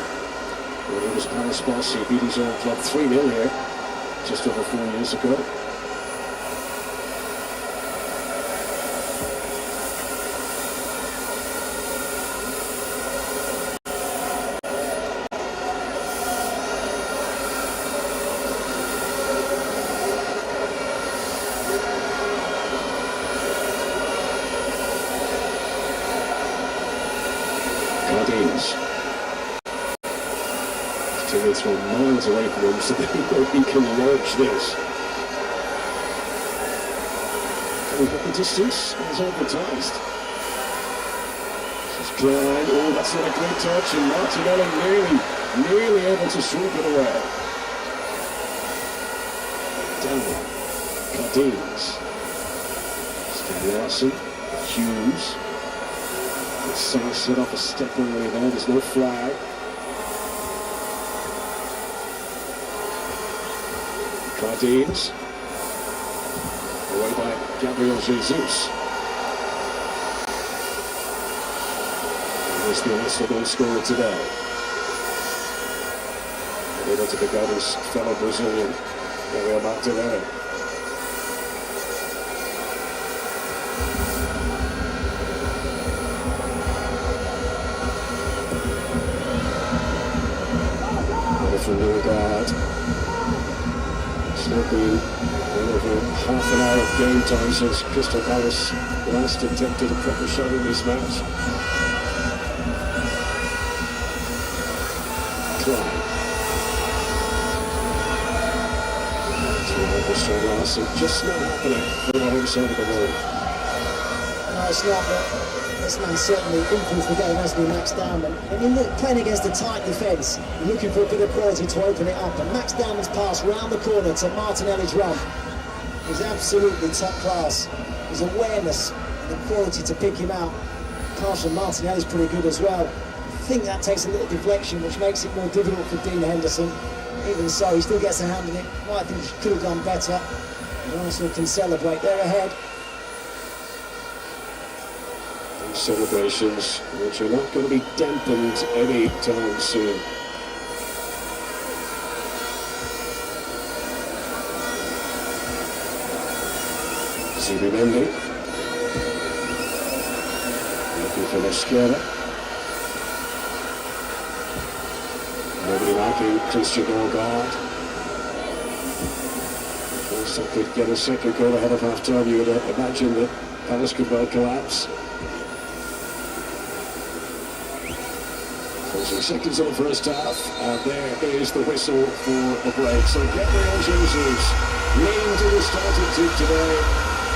When he was Palace boss, he beat his own club 3-0 here just over 4 years ago. Teammates from miles away from him, so they know he can launch this. We've got the distance, as advertised. This is Klein, oh that's not a great touch, and Martinelli nearly able to sweep it away. Down, Cardines. Steve Larson, Hughes. Son set off a step early there, there's no flag. Cardines, away by Gabriel Jesus. And there's the Arsenal goal scorer today. Able to pick out his fellow Brazilian, Gabriel Martinelli. From Ugandan. not been well over half an hour of game time since Crystal Palace last attempted a proper shot in this match. Klein. Mr. Larson, just not happening for the home side of the ball. No, it's not, but this man certainly influenced the game, hasn't he, Max Dowman? I mean, look, playing against a tight defence, looking for a bit of quality to open it up, and Max Dowman's pass round the corner to Martinelli's run is absolutely top class. His awareness and the quality to pick him out. Pass from Martinelli's pretty good as well. I think that takes a little deflection, which makes it more difficult for Dean Henderson. Even so, he still gets a hand in it. I think he could have done better. And Arsenal can celebrate. They're ahead. These celebrations, which are not going to be dampened any time soon. Zubimendi. Looking for Mosquera. Nobody marking Christian Norgard. If I could get a second goal ahead of half-time, you would imagine that Palace could well collapse. 40 seconds of the first half, and there is the whistle for a break. So Gabriel Jesus named in the starting team today,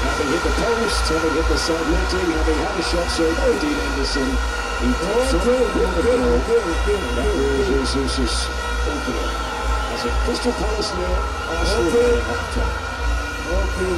having hit the post, having hit the side netting, having had a shot saved by Dean Henderson. He pops up Gabriel Jesus' opener. As a Crystal Palace nil, Arsenal at half-time. Okay.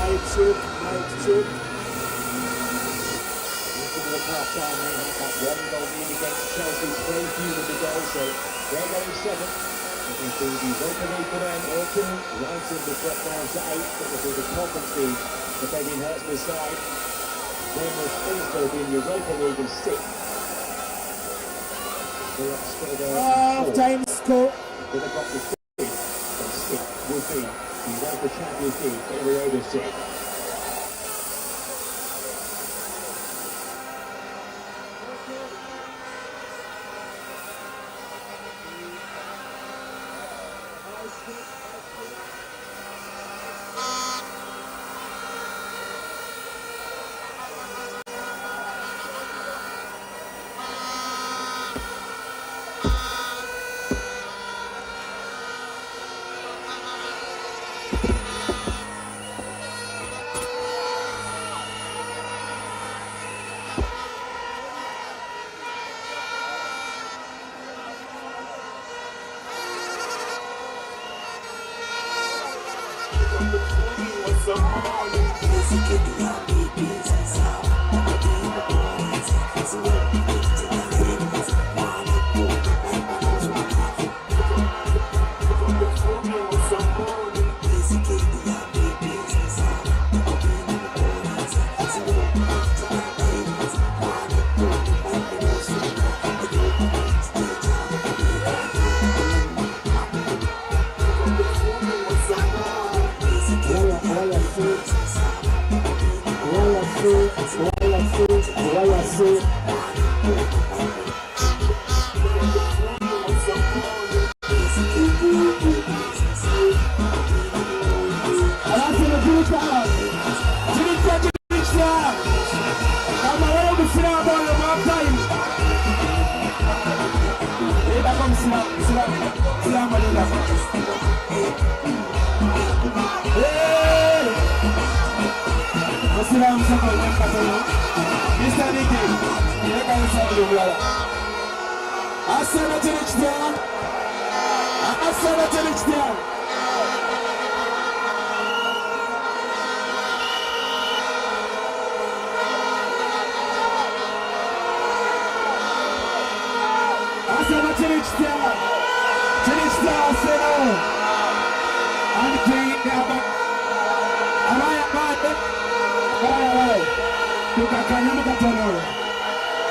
Night chip. Half-time, they had that one goal lead against Chelsea, very few of the goals, so they're going 7. Looking for the Europa League for them. Brighton was dropped down to 8, but this is the conference league that they've been hurt to the side. Bournemouth also in Europa League and 6th. They're still there. Half-time score. But they've got the 3, and 6th would be the Europa Champions League for the Rovers team.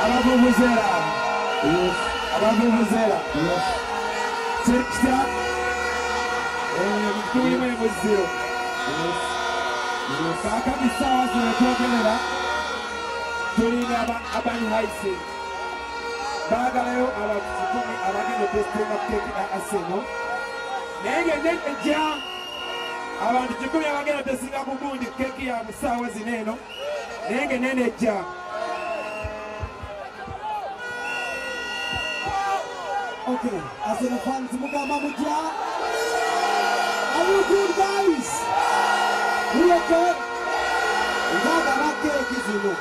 abavuvuzera Yes. abavuvuzera Yes. sekita tuli mu muziro Yes. kaakati ssaawa zino twogerera tulina abani haisi baagalayo abantu 10 abagenda otesitenga keeki aseno naye ngende ejja abantu 10 abagenda otesinga ku gundi keeki ya mu ssaawa zino eno naye ngenene ejja. Okay, Arsenal fans, Mugama Mujia. Are you good, guys? You okay? Laga na keki zino.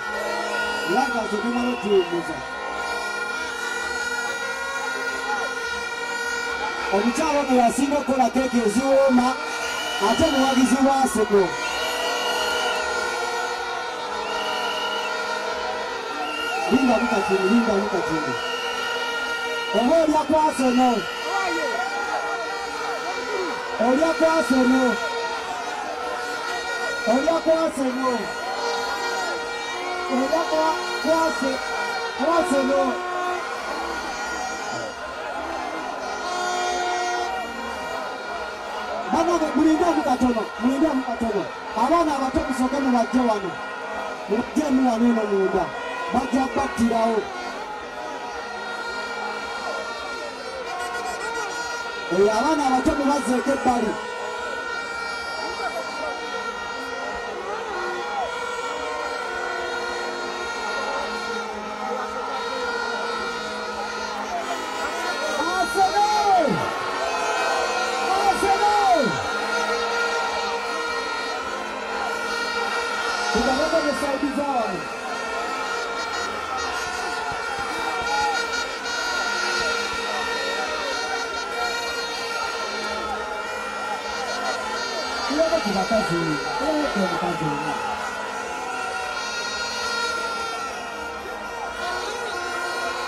Laga zokuma no tuumuza. Omukyala ono yasinga okukola keeki eziwooma ate muwagizi wa Arsenal. Linda mukatini. Oba olya ku Arsenal. Olya ku Arsenal. Olya ku Arsenal. Olya ku Arsenal. Bano mulinde mukatono. Abaana abato musooke mubajje wano. Mujjemu wano eno munda. Bajja kubattirawo. Abaana abato mubazzeeko ebbali. Tukaboko mesaidiza wano.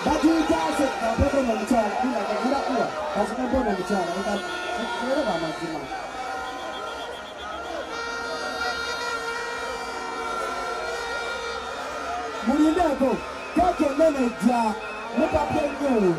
Batuyitaase kampeko n'omukyala kulakuwa kasinabbo n'omukyala era bamazima. Mulindeeko keeki ennene ejja mupapye nnyo.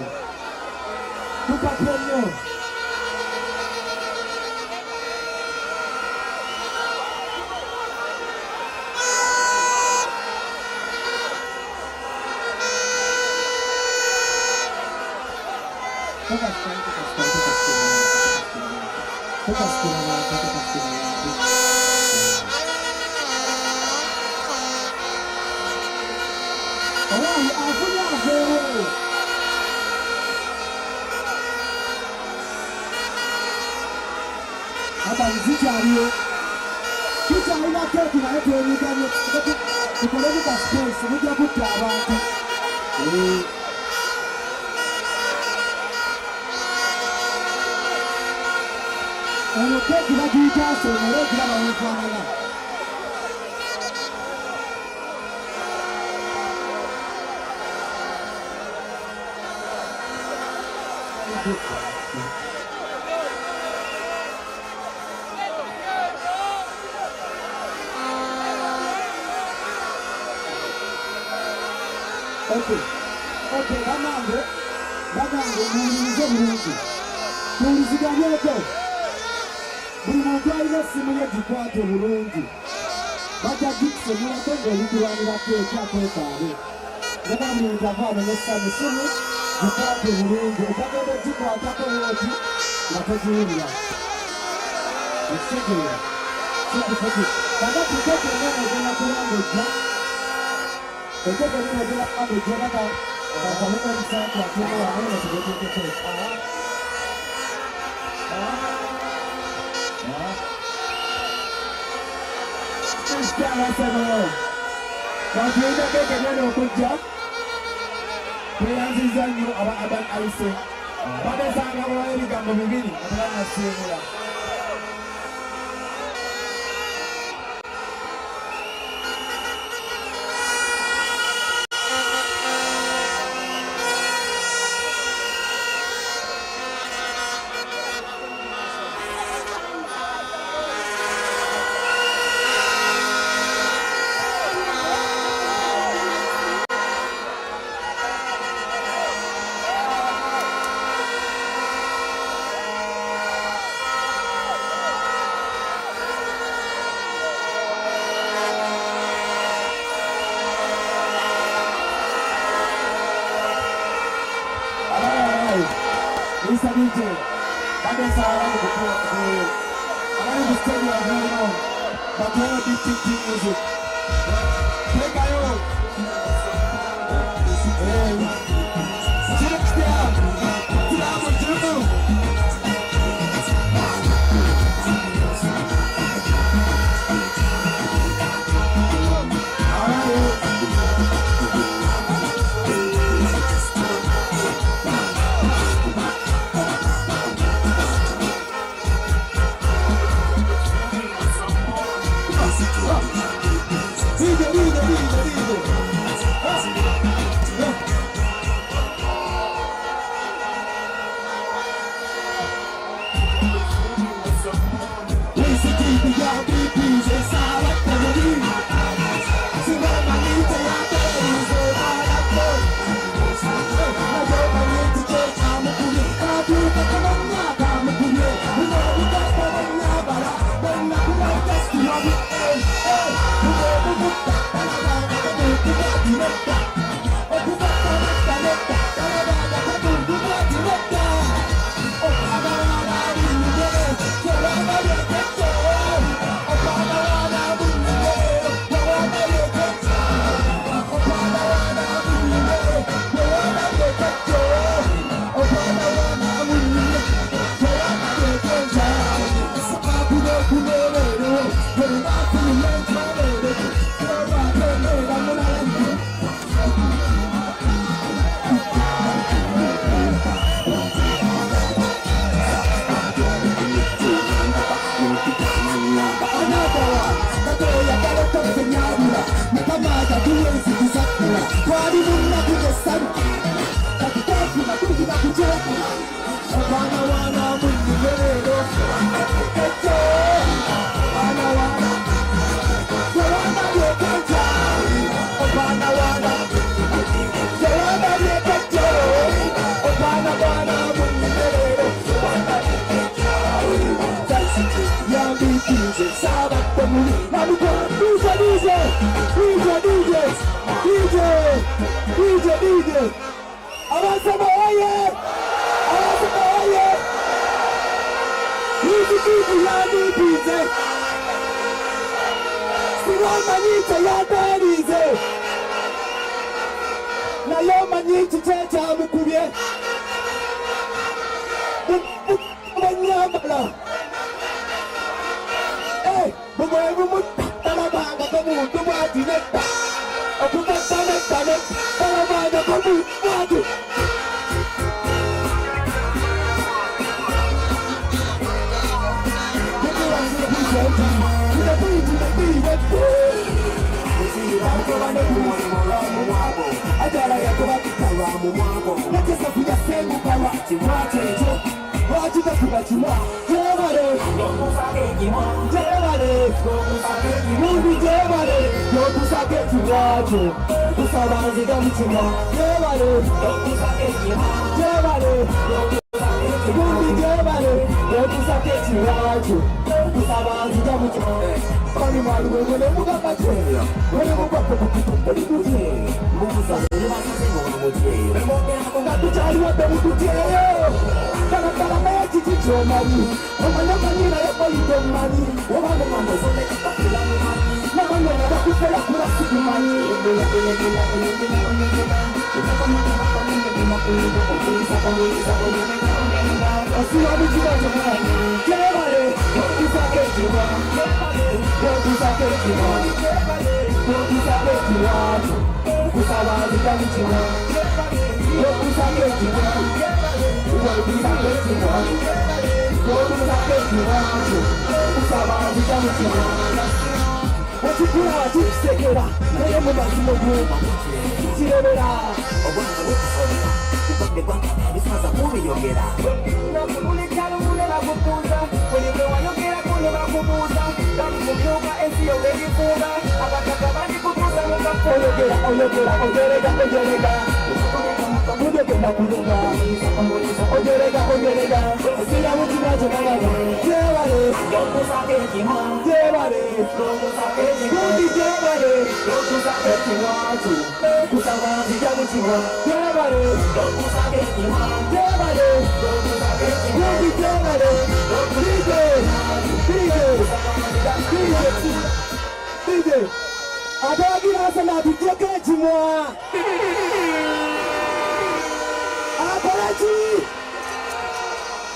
Zikyaliyo kikyalina keeki naye twenyiganye tukolemu ka space mujja kutta abantu. Eno keeki bagiyitaase naye ekiraba weefaanana. Okay, bamange muwulirize bulungi. Tuwuliziganyeeko. Buli muntu alina essimu ye gikwate bulungi. Bajja gikusomulako ng'oli kulwanira keeki akwetaabe. Ne bamuntu avaano n'essanyu essimu gikwate bulungi. Otagenda ogikwatako wooti nga togiwulira. Ekitegeera. Kakati keeki ennene egenda kulanga ejja. Ekitegeera egenda kulanga ejja baka kakaleka ebisantu atuuka wano nga tugeteekeko. Arsenal batuyita keeki ennene okujja tweyanziza nnyo aban alise badesanga bawayo ebigambo bibiri nga tebannasiimula. That's all I can report today. I ain't just telling you what's going on. My girl be teaching music. Play my own. Hey. Chicks down. Down with you.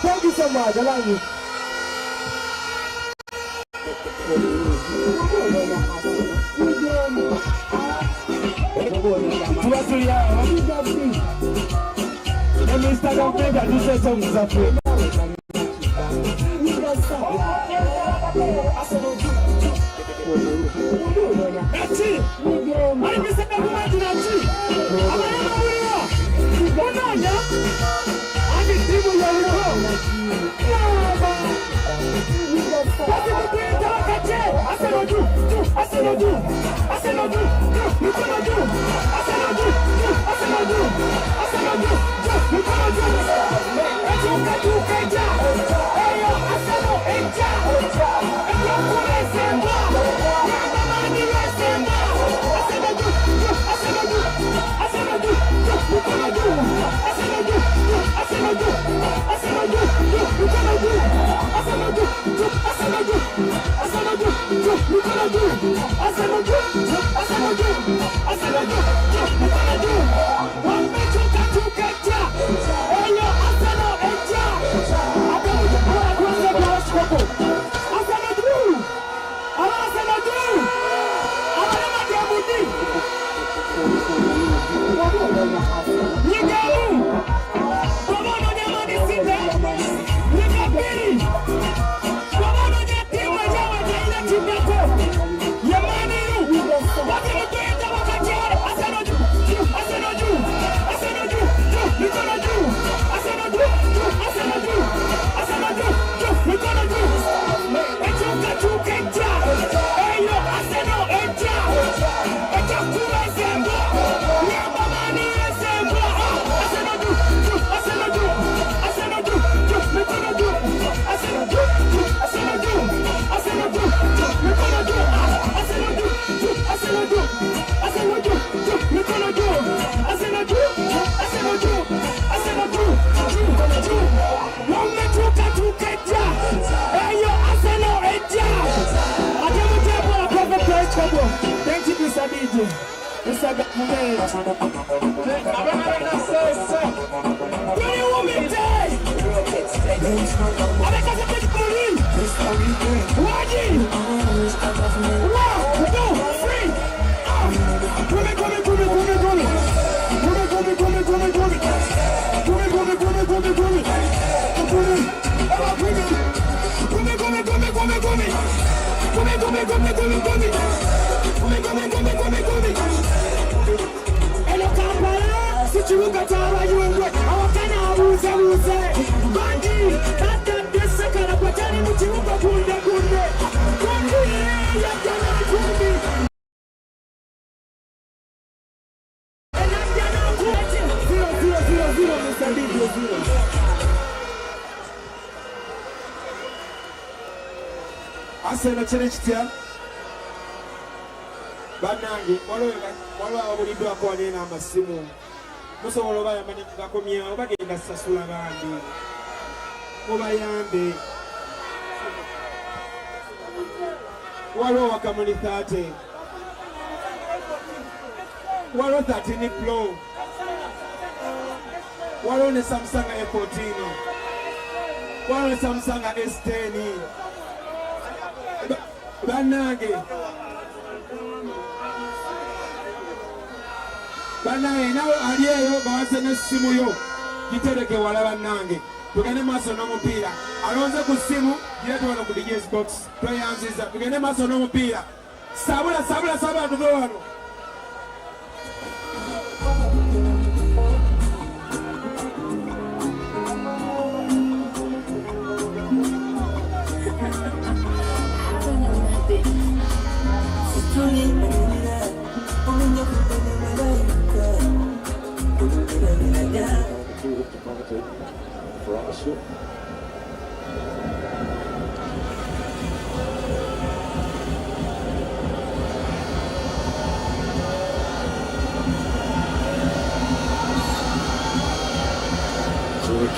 Thank you so much, I love you. Aseno chenechitya banange waliwo abuliddwako wane n'amasimu musobola obayamba gakomyawo bagenda sasula bandi mubayambe waliwo wakamuli 30 waliwo 13 Pro waliwo ne Samsung A14 waliwo ne Samsung S10 banange nawe ali eyo bawaze n'essimu yo gitereke wala bannange tugende maaso n'omupiira alonze ku ssimu gireete wano ku DJ's box tweyanziza tugende maaso n'omupiira sabula tuve wano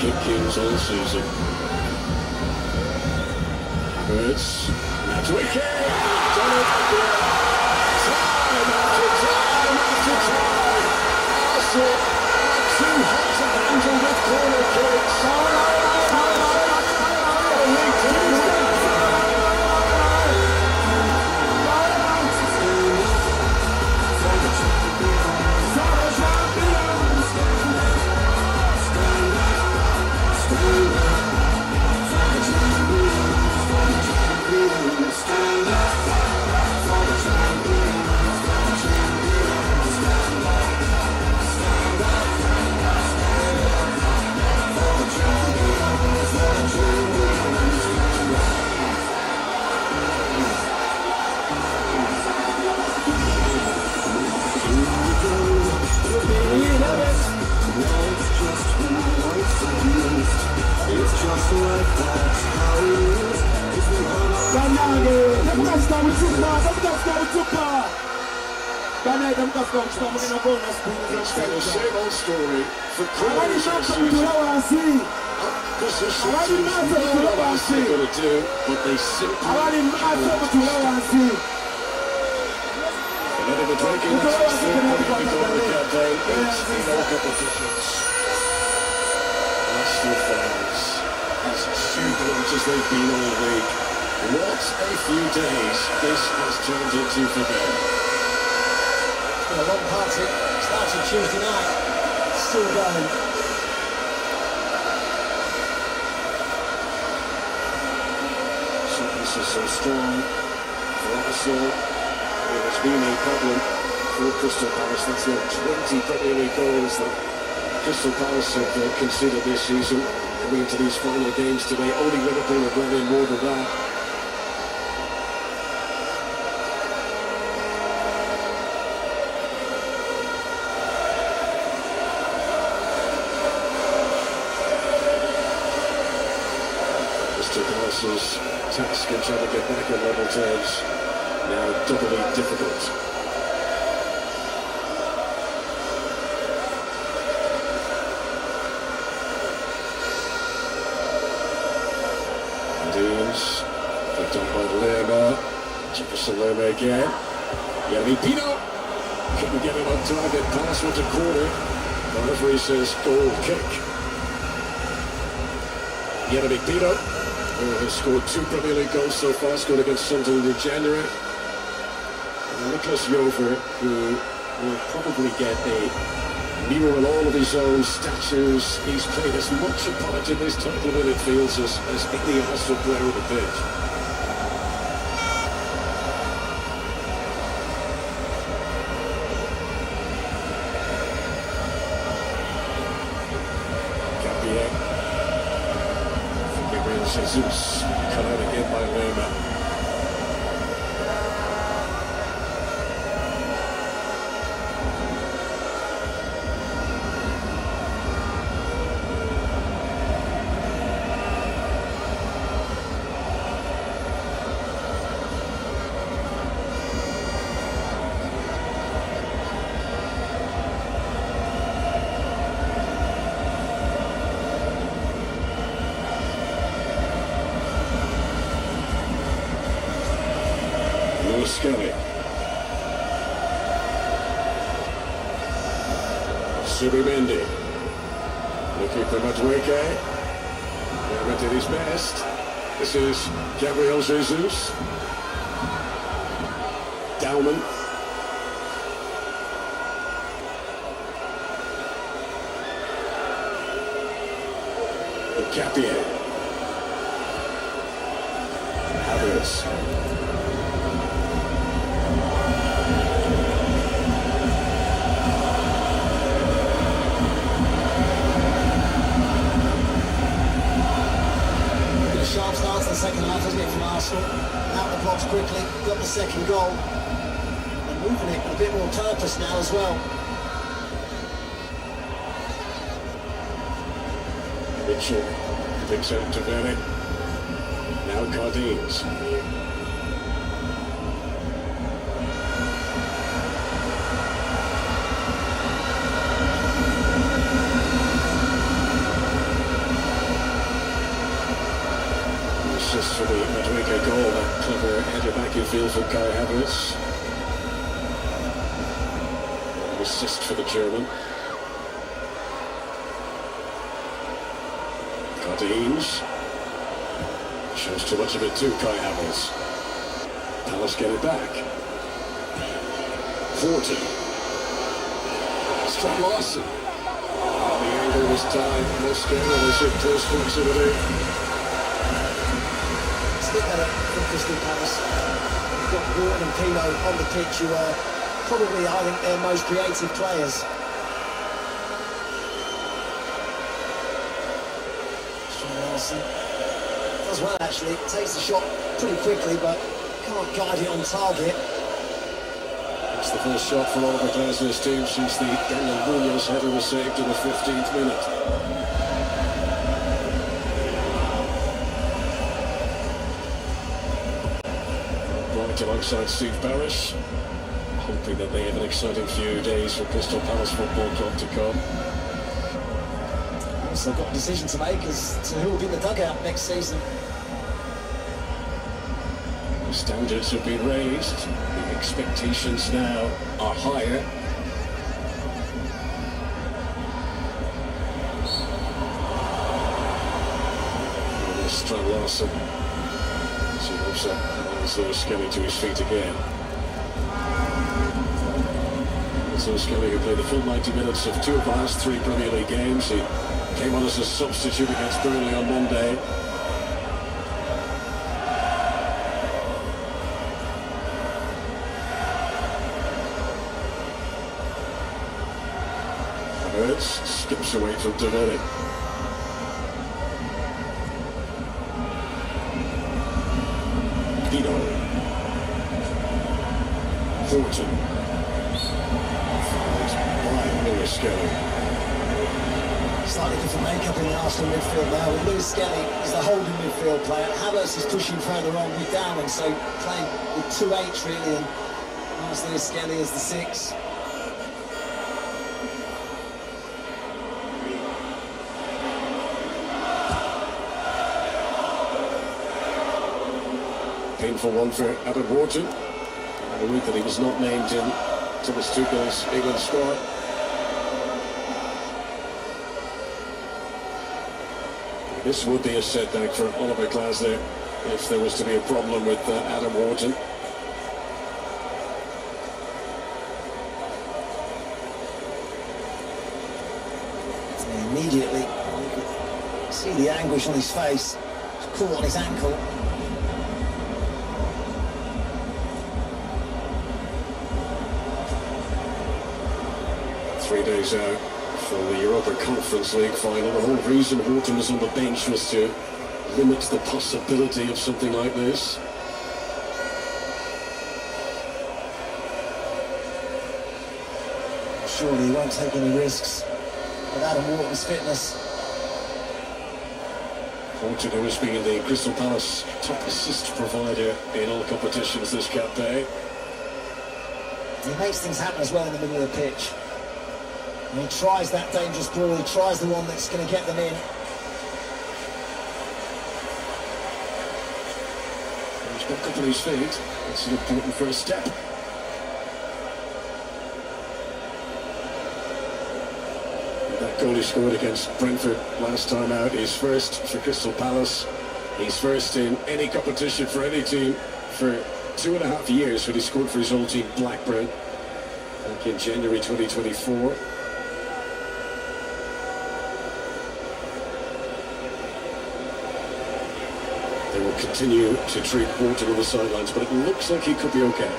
kick-ins all season. Havertz, that's wicket! Done it again! Time after time after time! Arsenal are too hot to handle with corner kicks! It's been the same old story for quarters of the season. Opposition teams know what they're going to do, but they simply can't. Another Madrigal to his third Premier League goal of the campaign, 8 in all competitions. Arsenal fans, as jubilant as they've been all week, what a few days this has turned into for them. A long party, started Tuesday night, still going. Fitness is so strong for Arsenal. It has been a problem for Crystal Palace. That's the 20 Premier League goals that Crystal Palace have conceded this season. Coming into these final games today, only Liverpool have let in more than that. Crystal Palace's task in trying to get back on level terms now doubly difficult. Deans, picked up by Lerma. Jefferson Lerma again. Yanni Pino couldn't get it on target. Pass went to corner. The referee says goal kick. Yanni Pino, who has scored 2 Premier League goals so far, scored against Sunderland in January. And Nicholas Jover, who will probably get a mural in all of his own statues. He's played as much a part in this title win it feels as any Arsenal player on the pitch. Gabriel. Gabriel Jesus cut out again by Lerma. Skelly. Subimendi. Looking for Madueke. Never did his best. This is Gabriel Jesus. Dowman. Capier. Havertz. Sharp start to the second half, hasn't it, from Arsenal? Out the box quickly, got the second goal. And moving it with a bit more purpose now as well. Mitchell picks out to Vernon. Now Cardines. attacking field for Kai Havertz. Assist for the German. Cardeens. Shows too much of it too, Kai Havertz. Palace get it back. 40. Strong Larson. The angle was tied. Mosquera was in close proximity. Still better from Crystal Palace. You've got Gordon and Pino on the pitch who are probably, I think, their most creative players. Strong Larson does well actually, takes the shot pretty quickly but can't guide it on target. It's the first shot for Oliver Glasner's team since the Daniel Munoz header was saved in the 15th minute. Bright alongside Steve Barrish, hoping that they have an exciting few days for Crystal Palace Football Club to come. Also got a decision to make as to who will be in the dugout next season. The standards have been raised, the expectations now are higher. Strand Larson. So he hopes that Skelly to his feet again. So Skelly, who played the full 90 minutes of 2 of the last 3 Premier League games. He came on as a substitute against Burnley on Monday. Havertz skips away from Develli. Pino. Thornton. Skelly. Slightly different makeup in the Arsenal midfield now. With Lewis Skelly is the holding midfield player. Havertz is pushing further on with Down, so playing with 2-8 really, and Lewis Skelly is the 6. Painful one for Adam Wharton. A week that he was not named in Thomas Tuchel's England squad. This would be a setback for Oliver Glasner if there was to be a problem with Adam Wharton. Immediately, you could see the anguish on his face. It's caught on his ankle. Three days out for the Europa Conference League final. The whole reason Wharton was on the bench was to limit the possibility of something like this. Surely he won't take any risks with Adam Wharton's fitness. Wharton, who has been the Crystal Palace top assist provider in all competitions this campaign. He makes things happen as well in the middle of the pitch. And he tries that dangerous ball, he tries the one that's going to get them in. He's got a couple of his feet. That's an important first step. That goal he scored against Brentford last time out is first for Crystal Palace. He's first in any competition for any team for 2.5 years when he scored for his old team Blackburn back in January 2024. They will continue to treat Wharton on the sidelines, but it looks like he could be okay.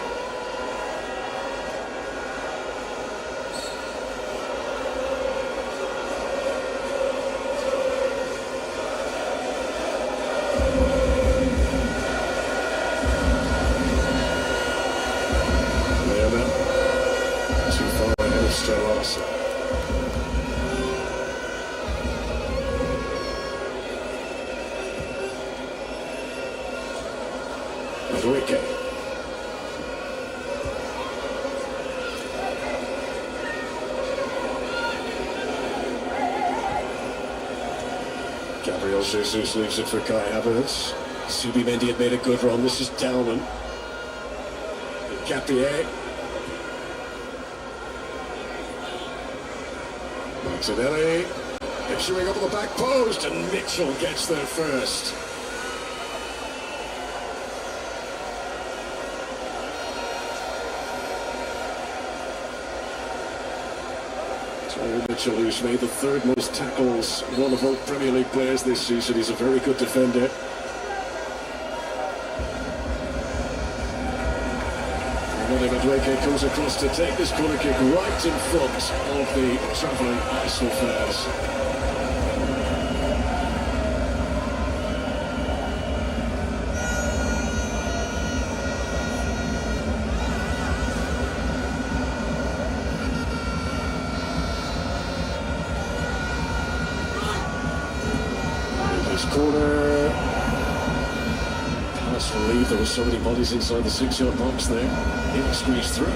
Leona, too far ahead of Strelasa. Enrique. Gabriel Jesus leaves it for Kai Havertz. Subimendi had made a good run. This is Dalman. Capier. Martinelli issuing up on the back post, and Mitchell gets there first. Mitchell, who's made the third most tackles, one of our Premier League players this season. He's a very good defender. Madueke comes across to take this corner kick right in front of the travelling Arsenal fans. Corner. Palace relieved there were so many bodies inside the 6-yard box there. He squeezed through.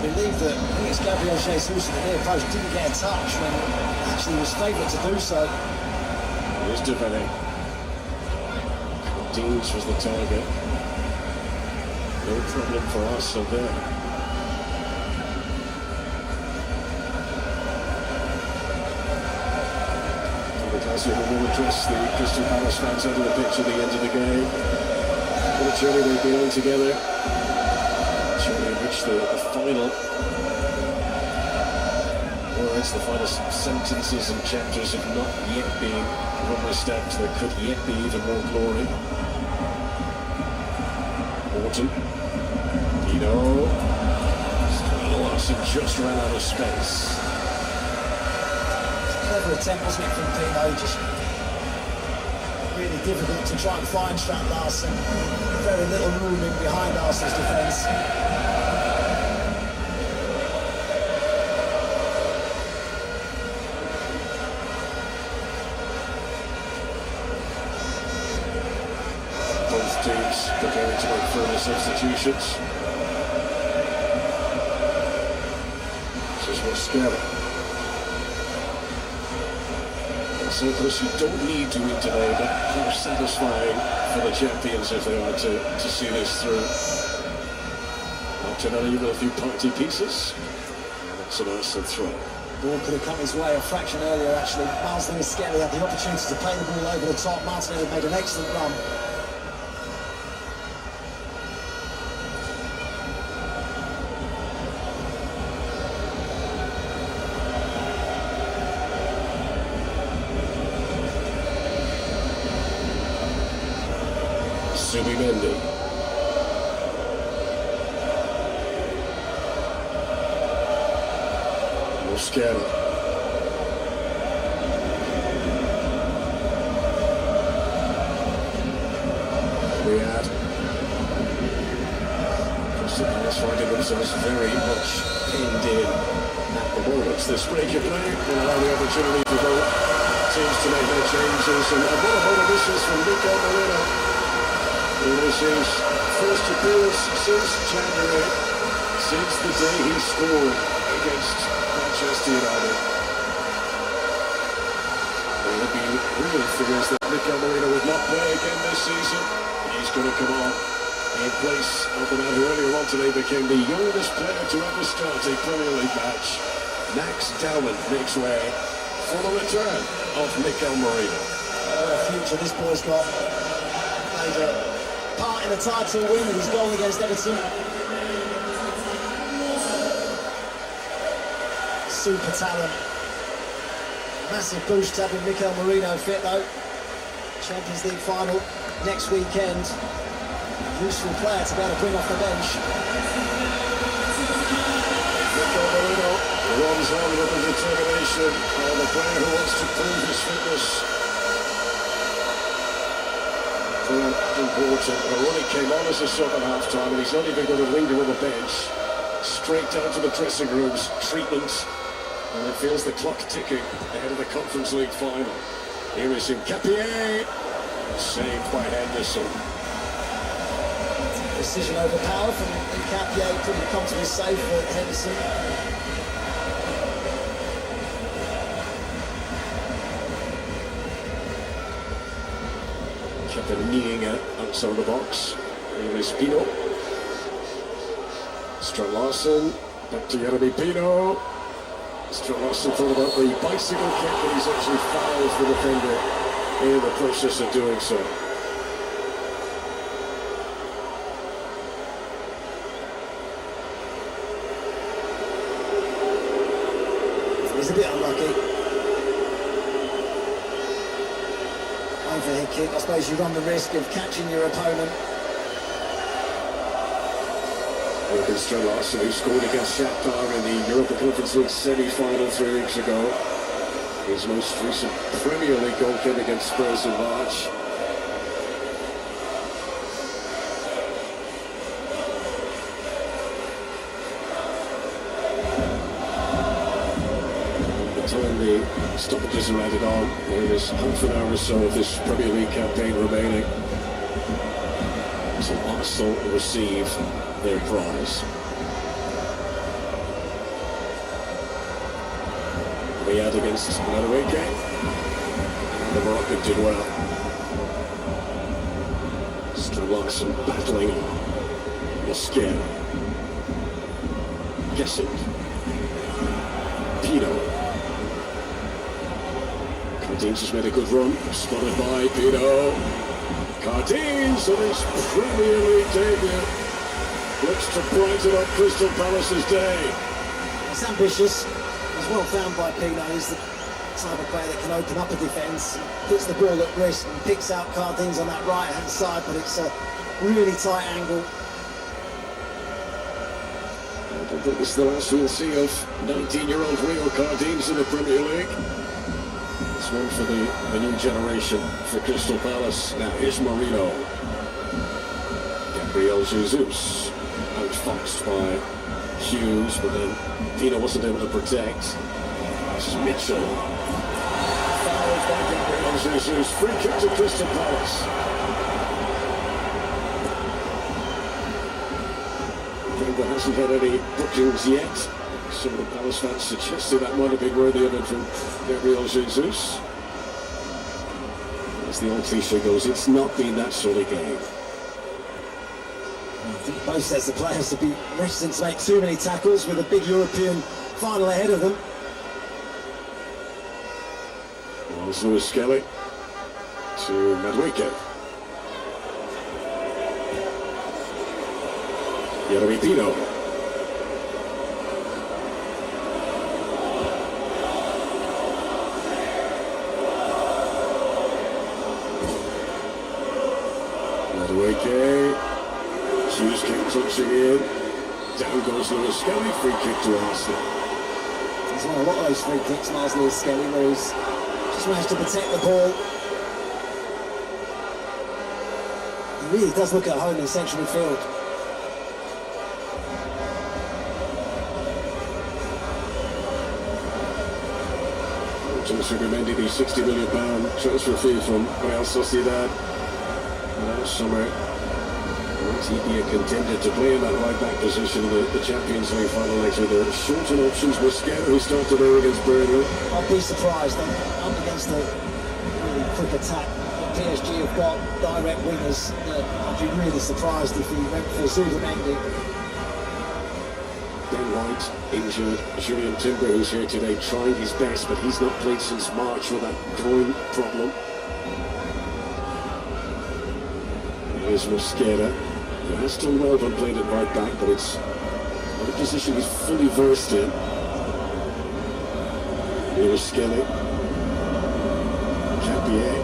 Believe that I think it's Gabriel Jesus at the near post didn't get a touch when actually he was favourite to do so. Here's Devene. Deans was the target. No problem for Arsenal there. So we will address the Crystal Palace fans under the pitch at the end of the game. What a journey they've been on together. A journey in which the final words, the final sentences and chapters have not yet been rubber-stamped. There could yet be even more glory. Morton. Dino. Larson just ran out of space. Clever attempt, wasn't it, from Dino? Just really difficult to try and find Strand Larson. Very little room in behind Arsenal's defence. Both teams preparing to make further substitutions. This is Mosquera. So Chris, you don't need to win today, but how satisfying for the champions if they are to see this through. Martinelli with a few party pieces. And that's an Arsenal throw. Ball could have come his way a fraction earlier, actually. Miles Lewis-Skelly had the opportunity to play the ball over the top. Martinelli made an excellent run. Subimendi. Mosquera. Riyad. Crystal Palace finding themselves very much pinned in at the moment. This break of play will allow the opportunity for both teams to make their changes, and what a hold of this is from Miguel Moreno. This is first appearance since January, since the day he scored against Manchester United. There would be real fears that Miguel Moreno would not play again this season. He's going to come on in place of the man who earlier on today became the youngest player to ever start a Premier League match. Max Dowman makes way for the return of Miguel Moreno. What a future this boy's got. Played a part in the title win with his goal against Everton. Super talent. Massive boost having Miguel Moreno fit though. Champions League final next weekend. Useful player to be able to bring off the bench. Miguel Moreno runs on with the determination of a player who wants to prove his fitness. Important. Well, he came on as a sub at half-time, and he's not even going to linger on the bench. Straight down to the dressing rooms, treatment, and it feels the clock ticking ahead of the Conference League final. Here is Capier, saved by Henderson. Precision over power from Capier, pretty comfortably safe for Henderson. Kept kneeing outside the box. Here is Pino. Stuart Larson, back to Jeremy Pino. Stuart Larson thought about the bicycle kick, but he's actually fouled the defender in the process of doing so. He's a bit unlucky. Overhead kick, I suppose you run the risk of catching your opponent. Look at Stuart Larson, who scored against Shakhtar in the Europa Conference League semi-final 3 weeks ago. His most recent Premier League goal came against Spurs in March. The stoppages are added on. There is half an hour or so of this Premier League campaign remaining. So Arsenal receive their prize. We had against Madueke, and the Moroccan did well. Stuart Larson battling Mosquera. Guessing. Pino. Cardines has made a good run, spotted by Pino. Cardines on his Premier League debut looks to brighten up Crystal Palace's day. It's ambitious, he's well found by Pino. He's the type of player that can open up a defence, puts the ball at risk and picks out Cardines on that right hand side, but it's a really tight angle. I don't think this is the last we'll see of 19-year-old Rio Cardines in the Premier League. It's one for the new generation for Crystal Palace. Now here's Marino. Gabriel Jesus outfoxed by Hughes, but then Pino wasn't able to protect. This is Mitchell. Fouled by Gabriel Jesus. Free kick to Crystal Palace. Wenger hasn't had any bookings yet. Some of the Palace fans suggested that might have been worthy of it from Gabriel Jesus. As the old cliche goes, it's not been that sort of game. I think both sets of players to be reticent to make too many tackles with a big European final ahead of them. Well, Lewis Skelly to Madueke. Jeremy Pino. Madueke. Hughes came touching in. Down goes Lewis Skelly. Free kick to Arsenal. He's won a lot of those free kicks, Miles Lewis Skelly, where he's just managed to protect the ball. He really does look at home in central midfield. Sugarmendi, the £60 million transfer fee from Real Sociedad last summer. Might he be a contender to play in that right-back position in the Champions League final next week? There are shortened options. Mosquera, who started there against Burnley. I'd be surprised. I'm up against a really quick attack. PSG have got direct wingers. I'd be really surprised if he went for Zubimendi. Ben White injured. Julian Timber, who's here today, trying his best, but he's not played since March with that groin problem. Here's Mosquera, who has done well when played at right back, but it's not a position he's fully versed in. Here's Skelly. Capier.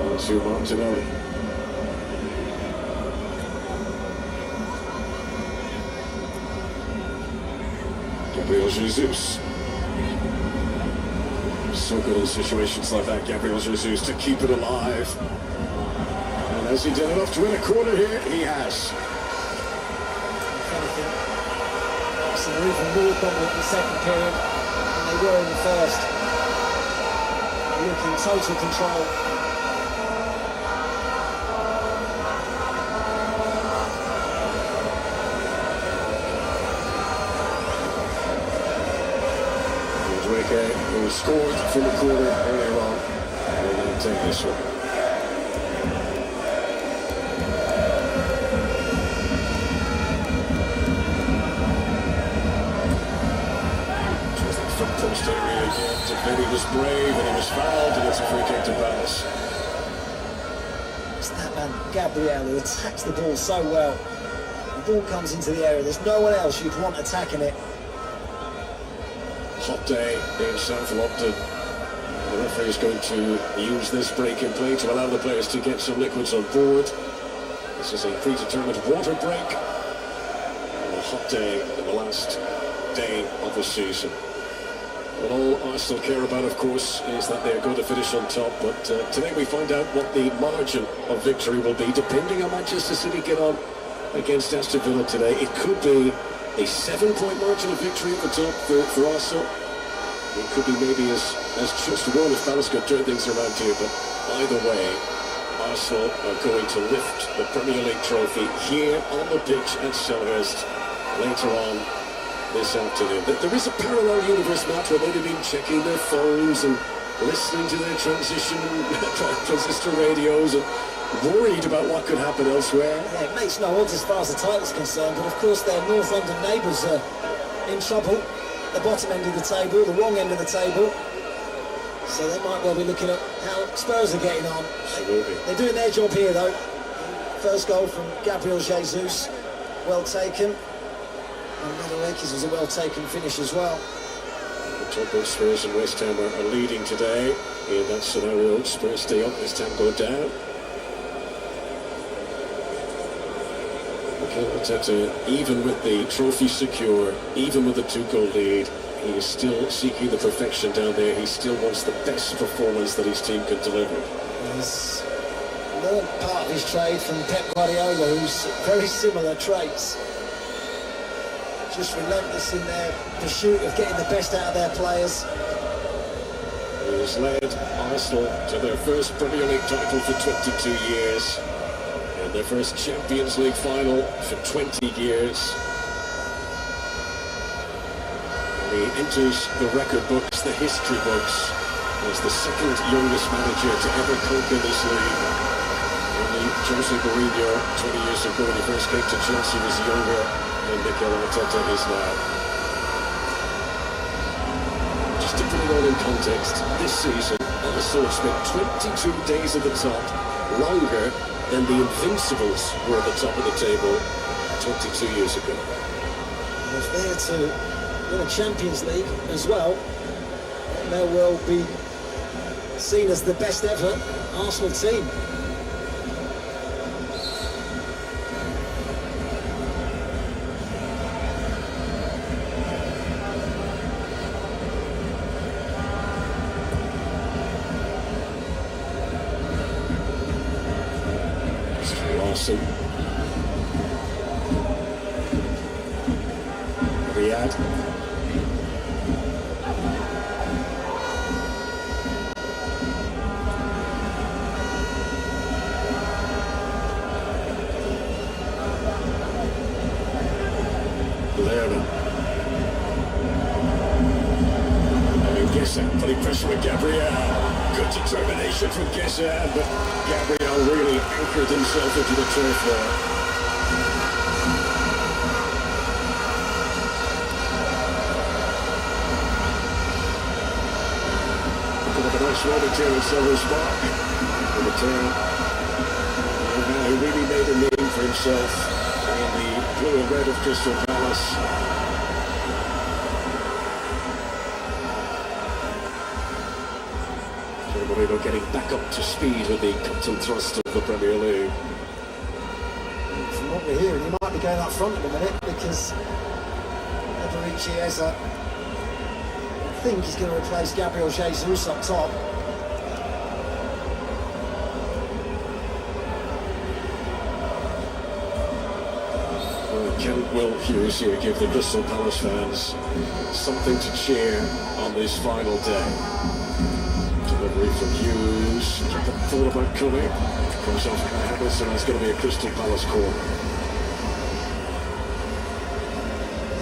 On to Martinelli. Gabriel Jesus. So good in situations like that, Gabriel Jesus, to keep it alive. And has he done enough to win a corner here? He has. Arsenal were even more dominant in the second period than they were in the first. They look in total control. Who scored from the corner earlier on, and will now take this one. post area again. Defendi was brave and he was fouled, and it's a free kick to Palace. It's that man, Gabriel, who attacks the ball so well. The ball comes into the area, there's no one else you'd want attacking it. Hot day in South London. The referee is going to use this break in play to allow the players to get some liquids on board. This is a predetermined water break. And a hot day in the last day of the season. Well, all Arsenal care about, of course, is that they're going to finish on top. But today we find out what the margin of victory will be, depending on Manchester City get on against Aston Villa today. It could be a 7-point margin of victory at the top for Arsenal. It could be maybe as just one if Palace could turn things around here. But either way, Arsenal are going to lift the Premier League trophy here on the pitch at Selhurst later on this afternoon. There is a parallel universe match where they've been checking their phones and listening to their transistor radios and worried about what could happen elsewhere. Yeah, it makes no odds as far as the title's concerned, but of course their North London neighbours are in trouble. The bottom end of the table, the wrong end of the table. So they might well be looking at how Spurs are getting on. Absolutely. They're doing their job here though. First goal from Gabriel Jesus, well taken. And Madueke's was a well taken finish as well. The top of Spurs and West Ham are leading today. In that scenario, Spurs stay up, West Ham go down. Even with the trophy secure, even with the 2-goal lead, he is still seeking the perfection down there. He still wants the best performance that his team can deliver. He's learned part of his trade from Pep Guardiola, who's very similar traits. Just relentless in their pursuit of getting the best out of their players. He has led Arsenal to their first Premier League title for 22 years. And their first Champions League final for 20 years. And he enters the record books, the history books, as the second youngest manager to ever conquer this league. Only Jose Mourinho, 20 years ago when he first came to Chelsea, was younger than Mikel Arteta is now. Just to put it all in context, this season, Arsenal spent 22 days at the top, longer than the Invincibles were at the top of the table 22 years ago. And if they're to win a Champions League as well, they'll well be seen as the best ever Arsenal team. Riyadh. Lerner. And Gessa putting pressure with Gabriel. Good determination from Gessa, but Gabriel really anchored himself into the turf there. Moment here in Selhurst Park. The return. A man who really made a name for himself in the blue and red of Crystal Palace. Moreno getting back up to speed with the cut and thrust of the Premier League. From what we're hearing, he might be going up front in a minute because Chiesa, I think he's going to replace Gabriel Jesus up top. Kent will Hughes here give the Crystal Palace fans something to cheer on this final day. Delivery from Hughes, thought about coming. Comes off Kai Havertz, and it's going to be a Crystal Palace corner.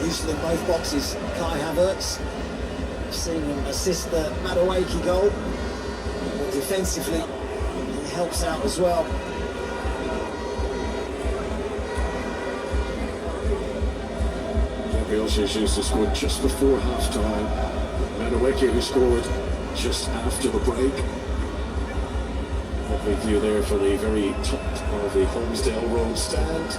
Useful in both boxes, Kai Havertz. Seen him assist the Madueke goal. But defensively, he helps out as well. Gabriel Jesus, who scored just before half-time. Madueke, who scored just after the break. Lovely view there for the very top of the Holmesdale Road stand.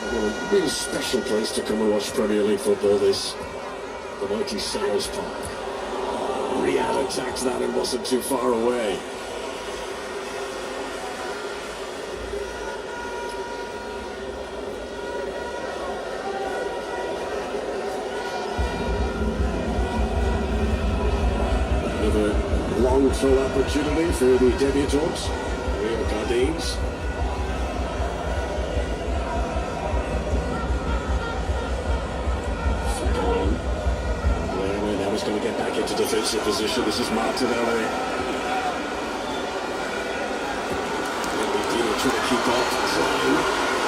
A really special place to come and watch Premier League football, this. The mighty Sellers Park. Riyadh attacked that and wasn't too far away. Another long throw opportunity for the debutants, Rio Cardines. Now he's going to get back into defensive position. This is Martinelli. Trying to keep up, trying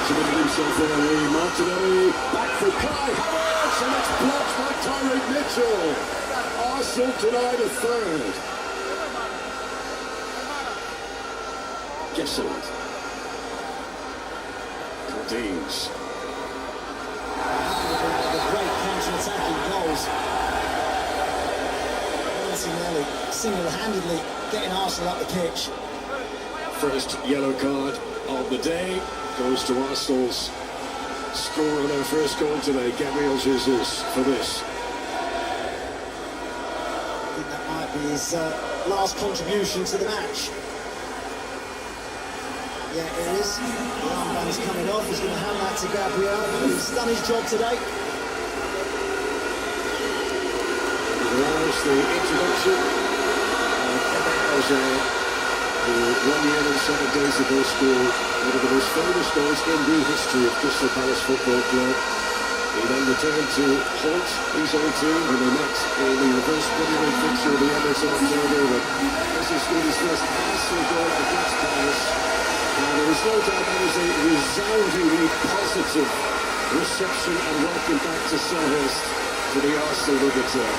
to make himself early. Martinelli back for Kai Havertz, and it's blocked by Tyreek Mitchell. Arsenal denied a third. Gessant. Cardines. Great counter-attacking goals. Martinelli single-handedly getting Arsenal up the pitch. First yellow card of the day goes to Arsenal's scorer on their first goal today, Gabriel Jesus, for this. I think that might be his last contribution to the match. Yeah, it is. The armband is coming off. He's going to hand that to Gabriel. He's done his job today. Allows the introduction of Gabriel, who 1 year and 7 days ago scored one of the most famous goals in the history of Crystal Palace Football Club. He then returned to haunt his old team when they met in the reverse Premier League fixture of the Emirates in October. This is his first Arsenal goal against Palace. Now there is no doubt that was a resoundingly positive reception and welcome back to Selhurst for the Arsenal visitor.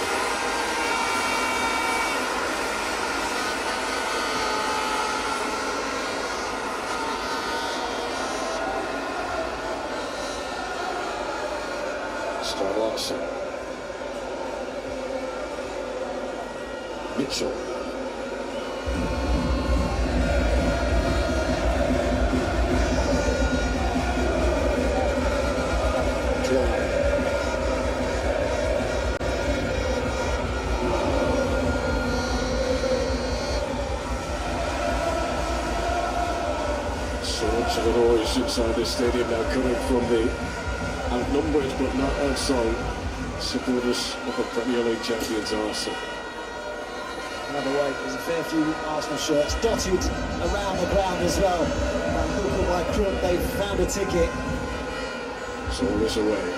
Mitchell. So much of the noise inside this stadium now coming from the outnumbered but not outsung supporters of the Premier League champions Arsenal. Another way, there's a fair few Arsenal shirts dotted around the ground as well. By hook or by crook, they've found a ticket. So all is away.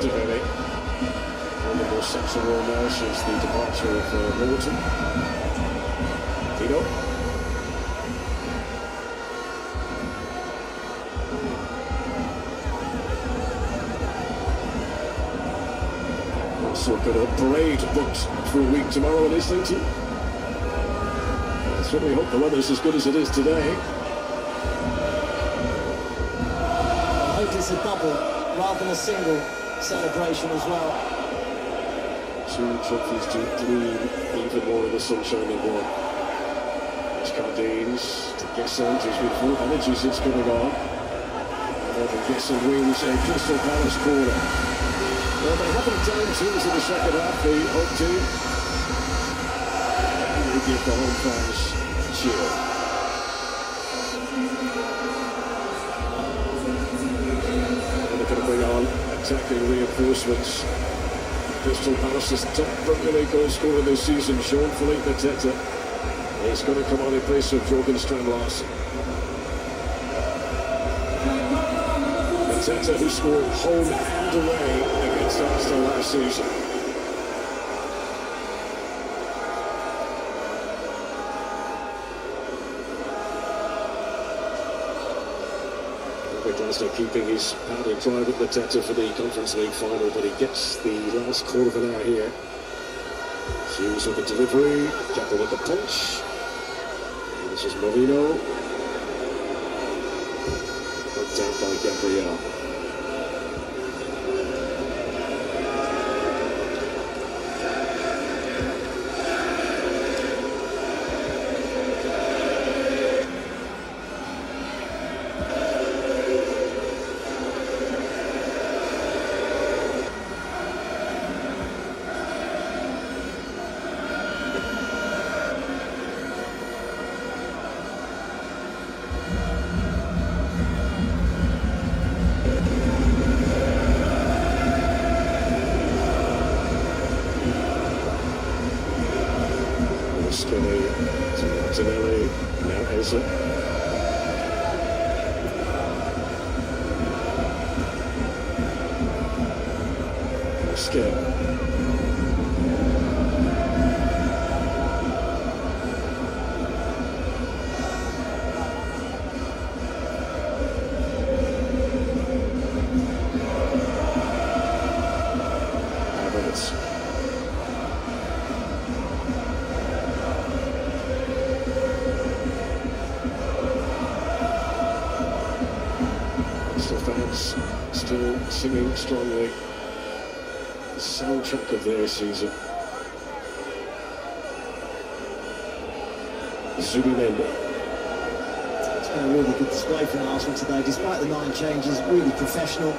Developing on the more central role now since the departure of Norton. Tino. Also got a parade booked for a week tomorrow in Islington. I certainly hope the weather's as good as it is today. I hope it's a double rather than a single celebration as well. Two trophies to gleam even more in the sunshine than one. It's Cardines to Gessant, who's been full of energy since coming on. And Gessant wins a Crystal Palace corner. Well, they haven't down tools in the second half, the home team. They give the home fans a cheer. And they're going to bring on attacking reinforcements. Crystal Palace's top Premier League goal scorer this season, Jean-Philippe Mateta. He's going to come on in place of Jorgen Strand-Larsen. Mateta, who scored home and away against Arsenal last season. Glasgow keeping his powder dry with Mateta for the Conference League final, but he gets the last quarter of an hour here. Hughes with the delivery, Jacko with the punch. And this is Marino. out by Gabriel. Skinny to Martinelli, now Eze. Skip. Havertz. Fans still singing strongly the soundtrack of their season. Zubimendi. It's been a really good display from Arsenal today, despite the 9 changes, really professional.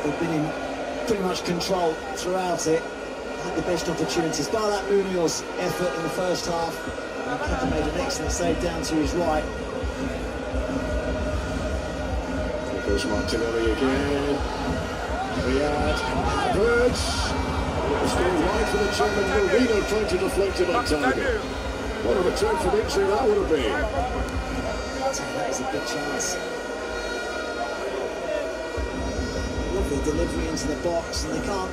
They've been in pretty much control throughout it, had the best opportunities. Bar that Munoz effort in the first half, and Kepa made an excellent save down to his right. Goes Martinelli again. Riyad, Havertz. It's going wide for the German. Marino trying to deflect it on target. What a return from injury that would have been. That is a big chance. Lovely delivery into the box, and they can't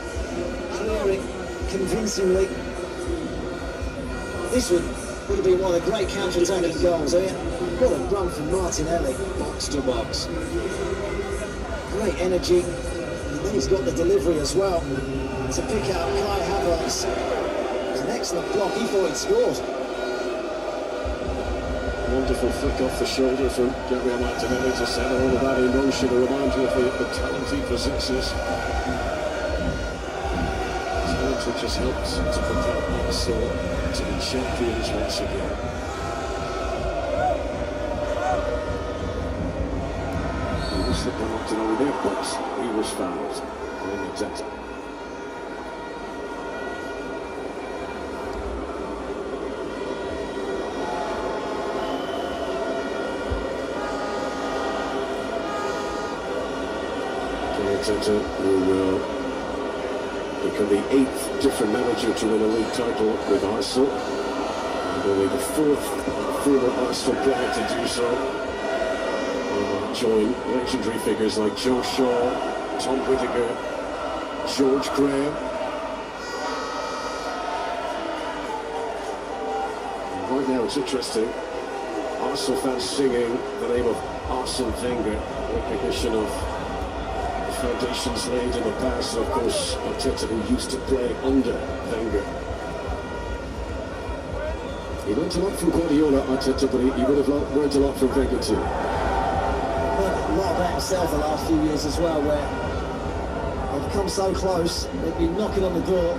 clear it convincingly. This would have been one of the great counter-attacking goals here. What a run from Martinelli. Box to box. Great energy, and then he's got the delivery as well to pick out Kai Havertz. It was an excellent block. He thought he'd scored. Wonderful flick off the shoulder from Gabriel Martinelli to set all of that in motion, a reminder of the talent he possesses. Talent which has helped to propel Arsenal to be champions once again. Slipped on Martinelli there, but he was fouled in the test. Arteta, who will become the 8th different manager to win a league title with Arsenal, and only the 4th former Arsenal player to do so. Join legendary figures like Joe Shaw, Tom Whittaker, George Graham. And right now it's interesting, Arsenal fans singing the name of Arsene Wenger, recognition of the foundations laid in the past, and of course Arteta, who used to play under Wenger. He learned a lot from Guardiola, Arteta, but he would have learned a lot from Wenger too. A lot about himself the last few years as well, where they've come so close, they've been knocking on the door,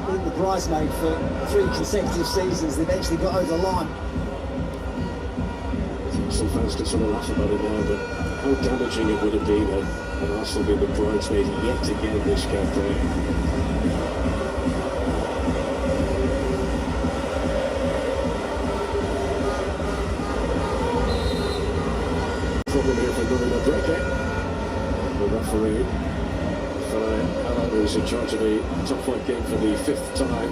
been the bridesmaid for 3 consecutive seasons, they eventually got over the line. Some fans can sort of laugh about it now, but how damaging it would have been had Arsenal been the bridesmaid yet again this campaign. Problem here for Bruno Brekke. The referee, Allen, who's in charge of the top flight game for the 5th time.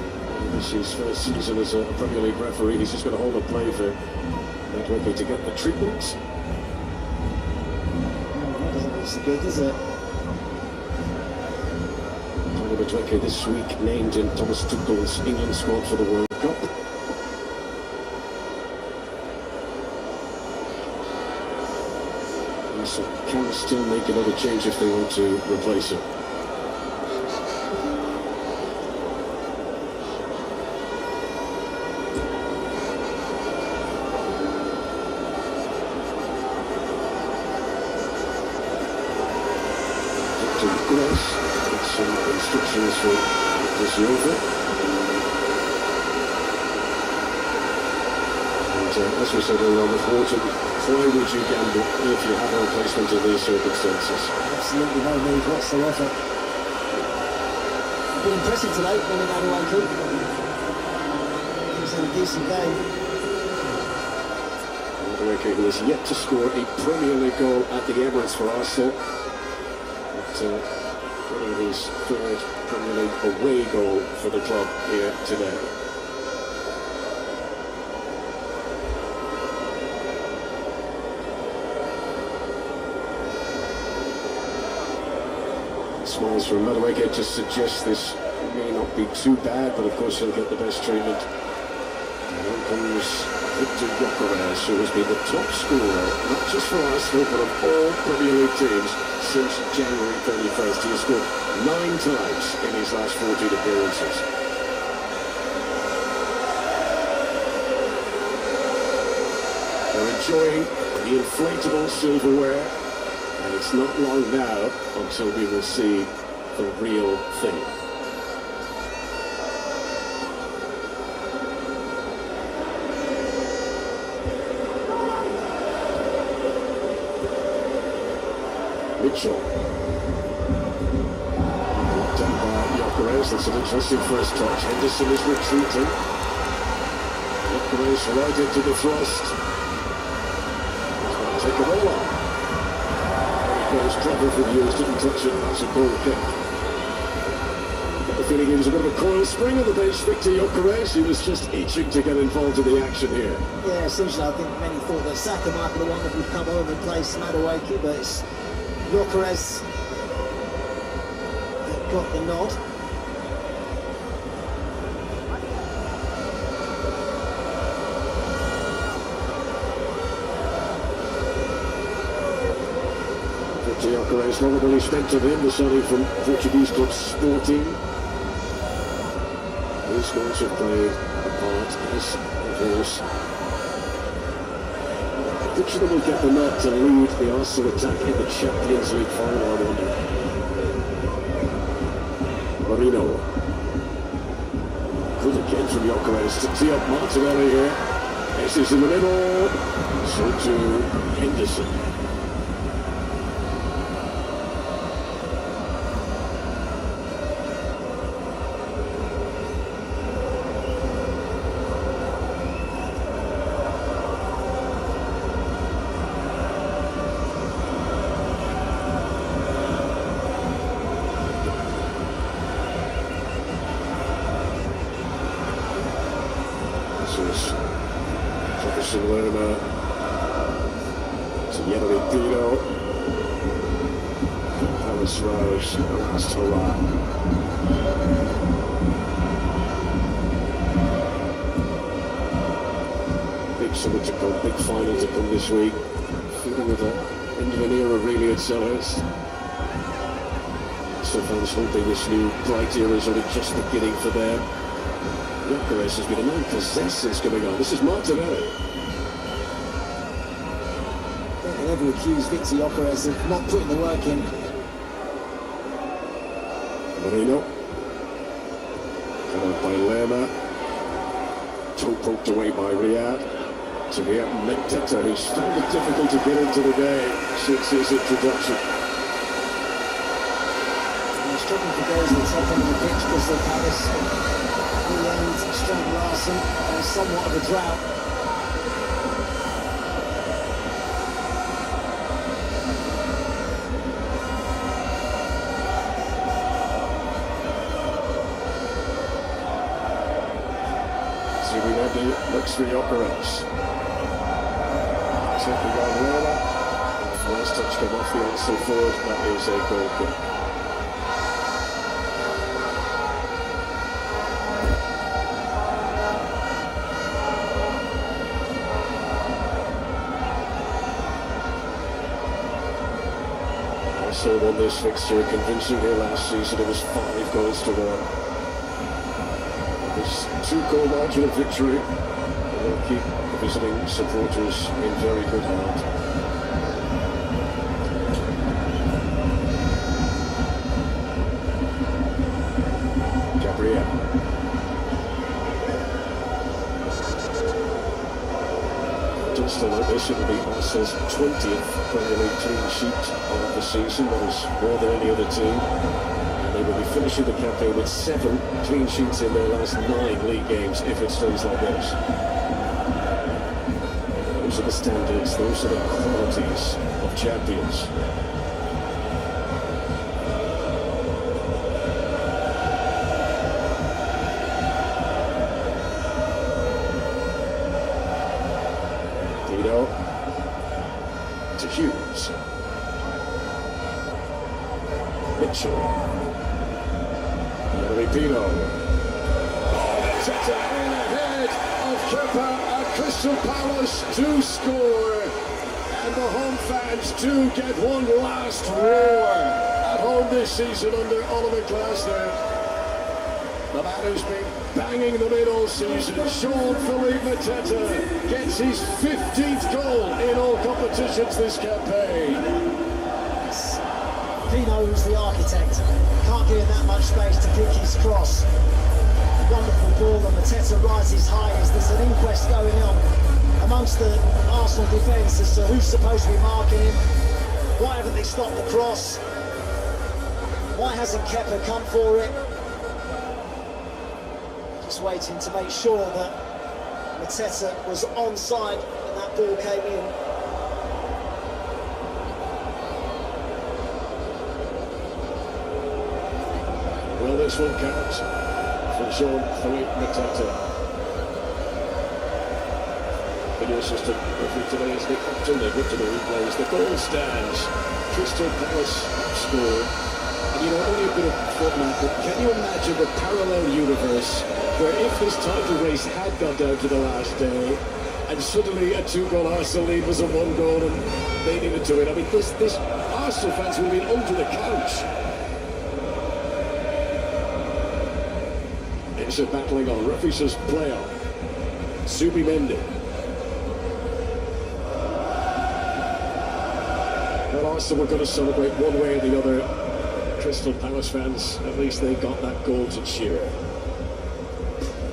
This is his first season as a Premier League referee. He's just going to hold a play for Brekke to get the treatment. That doesn't look so good, does it? Bruno Brekke this week named in Thomas Tuchel's England squad for the World Cup. So can still make another change if they want to replace him. Jokeres. Get some instructions from this Yoga. And as we said earlier on with Horton, why would you gamble if you have a replacement in these circumstances? Absolutely no need whatsoever. Been impressive today, winning Madueke. He's had a decent game. Madueke, who has yet to score a Premier League goal at the Emirates for Arsenal. But getting his third Premier League away goal for the club here today. Smiles from Madueke just suggests this may not be too bad, but of course he'll get the best treatment. And on comes Victor Jokeres, who has been the top scorer, not just for Arsenal, but of all Premier League teams since January 31st. He has scored 9 times in his last 14 appearances. They're enjoying the inflatable silverware. And it's not long now until we will see the real thing. Mitchell. Done by Jokeres. That's an interesting first touch. Henderson is retreating. Jokeres right into the thrust. He's going to take it all on. Trevor for years didn't touch it. That's a goal kick. Got the feeling he was a bit of a coil spring on the bench. Victor Jokeres, he was just itching to get involved in the action here. Yeah, essentially I think many thought that Saka might be the one that would come over and replace Madueke, but it's Jokeres that got the nod. Jokeres, not really spent of him, the signing from Portuguese club Sporting. These goals have played a part as, of course, which of them will get the nod to lead the Arsenal attack in the Champions League final, I wonder. Marino. Good again from Jokeres to tee up Martinelli here. This is in the middle. So to Henderson. Lerma to Yemelino, Palace Rose, Torah. Big summer to come, big final to come this week. Feeling of the end of an era really at Selhurst. So fans hoping this new bright era is only just beginning for them. Jokeres has been a man possessed since coming on. This is Martinelli. They never accuse Victor Jokeres of not putting the work in. Marino. Cut out by Lerma. Toe poked away by Riyad. To Riyad Mentetta, who's found it difficult to get into the game since his introduction. They're struggling for goals at the top end of the pitch, Crystal Palace. And Strand Larsen on somewhat of a drought. Zubimendi looks for Jokeres. Taking on Lerma. Last touch came off the Arsenal forward. That is a goal kick. Arsenal won this fixture convincingly last season. It was 5 goals to 1. This 2-goal margin of victory will keep the visiting supporters in very good heart. this will be Arsenal's 20th Premier League clean sheet of the season. That is more than any other team. And they will be finishing the campaign with 7 clean sheets in their last 9 league games if it stays like this. Those are the standards, those are the qualities of champions. To Hughes. Mitchell. Pino. Teta in ahead of Kepa at Crystal Palace to score. And the home fans do get one last roar at home this season under Oliver Glasner. The man who's been banging them in all season, Jean-Philippe Mateta, gets his 15th goal in all competitions this campaign. Pino, who's the architect, can't give him that much space to kick his cross. Wonderful ball, and Mateta rises high as there's an inquest going on amongst the Arsenal defence as to who's supposed to be marking him. Why haven't they stopped the cross? Why hasn't Kepa come for it? Just waiting to make sure that Mateta was onside when that ball came in. Well, this one counts for Jean-Philippe Mateta. Video assistant referee today is Nick Upton. They've looked at the replays. The goal stands. Crystal Palace scored. And you know, only a bit of format, but can you imagine the parallel universe where if this title race had gone down to the last day and suddenly a 2-goal Arsenal lead was a 1 goal and they needed to win? I mean, this Arsenal fans would have been under the couch. It's a battling on. Referee says play on. Subimendi. Well, Arsenal were going to celebrate one way or the other. Crystal Palace fans, at least they got that goal to cheer.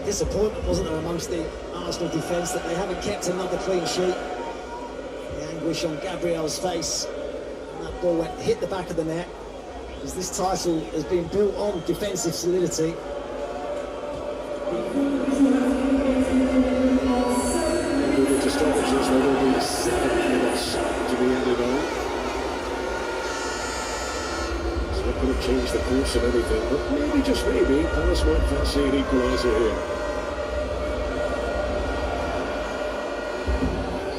Disappointment, wasn't there, amongst the Arsenal defence that they haven't kept another clean sheet. The anguish on Gabriel's face. And that ball hit the back of the net. As this title has been built on defensive solidity. Moving to stoppages, there will be 7 minutes to be added on. It's not going to change the course of anything, but maybe, just maybe, Palace might fancy an equaliser here.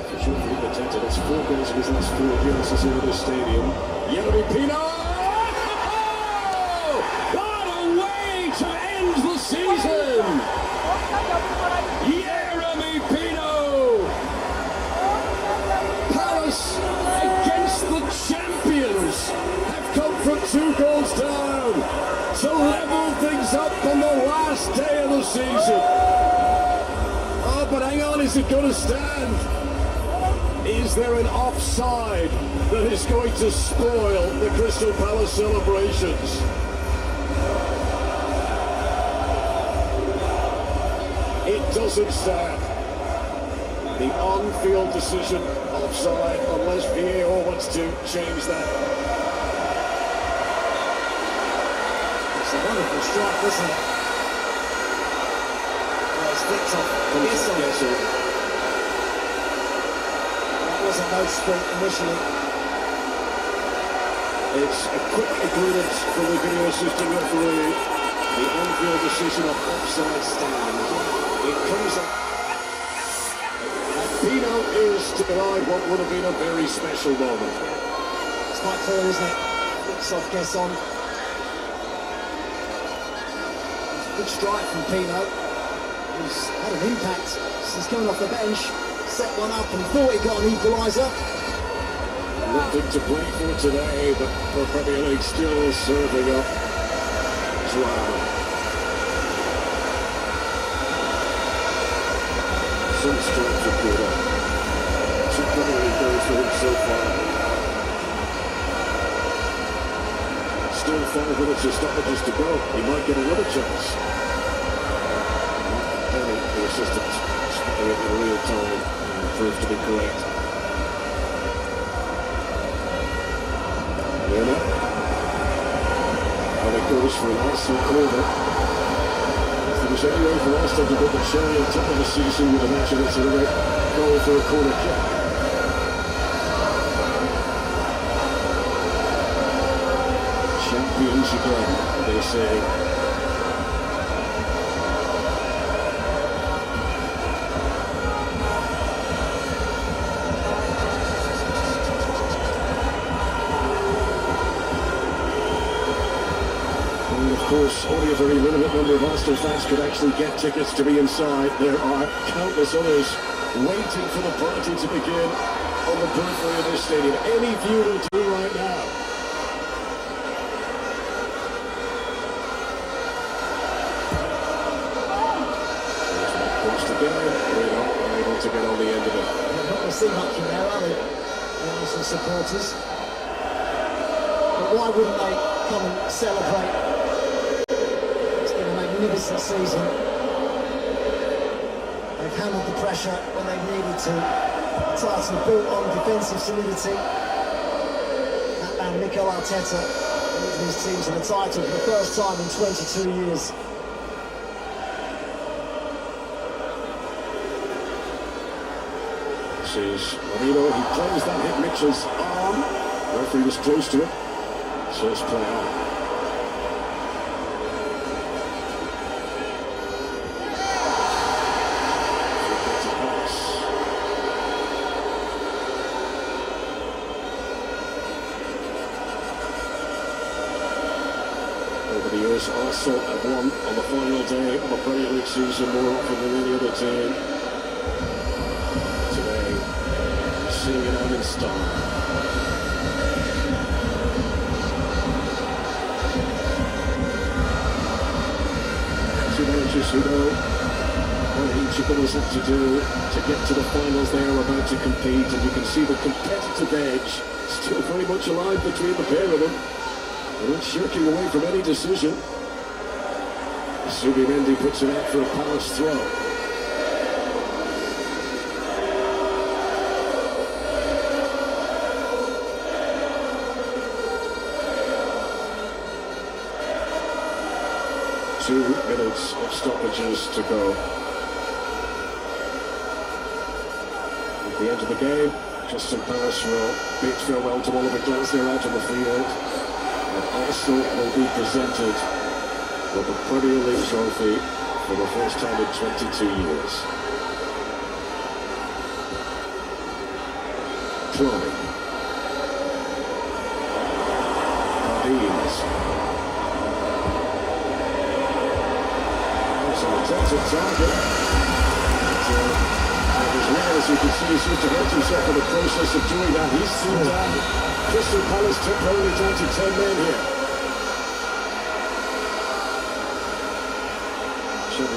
For Jean-Philippe Mateta, that's 4 goals in his last 4 appearances in this stadium. Yeremy Pino! What a way to end the season! Yeremy Pino! Palace, against the champions, have come from 2 goals down to level things up on the last day of the season. Oh, but hang on, is it going to stand? Is there an offside that is going to spoil the Crystal Palace celebrations? It doesn't stand. The on-field decision offside, unless VAR wants to change that. It's a wonderful strike, isn't it? Well, it's flicked off. That wasn't noticeable initially. It's a quick agreement from the video assistant referee. The on-field decision of offside stands. It comes up. And Pino is to provide what would have been a very special moment. It's quite clear, isn't it? Flicks off Gesson. Good strike from Pino. He's had an impact since coming off the bench. Set one up and thought he got an equaliser. Nothing to play for today, but the Premier League still serving up drama. Some strikes are good up. 2 Premier League goals for him so far. Still 5 minutes of stoppages to go. He might get another chance. Penny, the assistant, spotting it in real time, and proved to be correct. Werner. And it goes for an Arsenal corner. If there was any way for Arsenal to put the cherry on top of the season, you'd imagine it's a goal for a corner kick. Champions again, they say. Of course, only a very limited number of Arsenal fans could actually get tickets to be inside. There are countless others waiting for the party to begin on the periphery of this stadium. Any view will do right now. Post again, able to get on the end of it. They're not going to see much in there, are they? The Arsenal supporters. But why wouldn't they come and celebrate? Magnificent season. They've handled the pressure when they've needed to. The title built on defensive solidity. That man Mikel Arteta leading his team to the title for the first time in 22 years. This is Marino. He plays that, hit Mitchell's arm. The referee was close to it. So it's play on. Over the years, Arsenal have won on the final day of the Premier League season more often than any other team. Today, seeing it out in style. Two managers who know what each of them has had to do to get to the finals they are about to compete, and you can see the competitive edge still very much alive between the pair of them. They're not shirking away from any decision. Zubimendi puts it out for a Palace throw. Two minutes of stoppages to go. At the end of the game, Crystal Palace will bid farewell to Oliver Glasner out on the field. And Arsenal will be presented with the Premier League trophy for the first time in 22 years. Chloe. Cardines. That's an attempted target. And as well, as you can see, he seems to hurt himself in the process of doing that. He's still down. Crystal Palace temporarily down to 10 men here.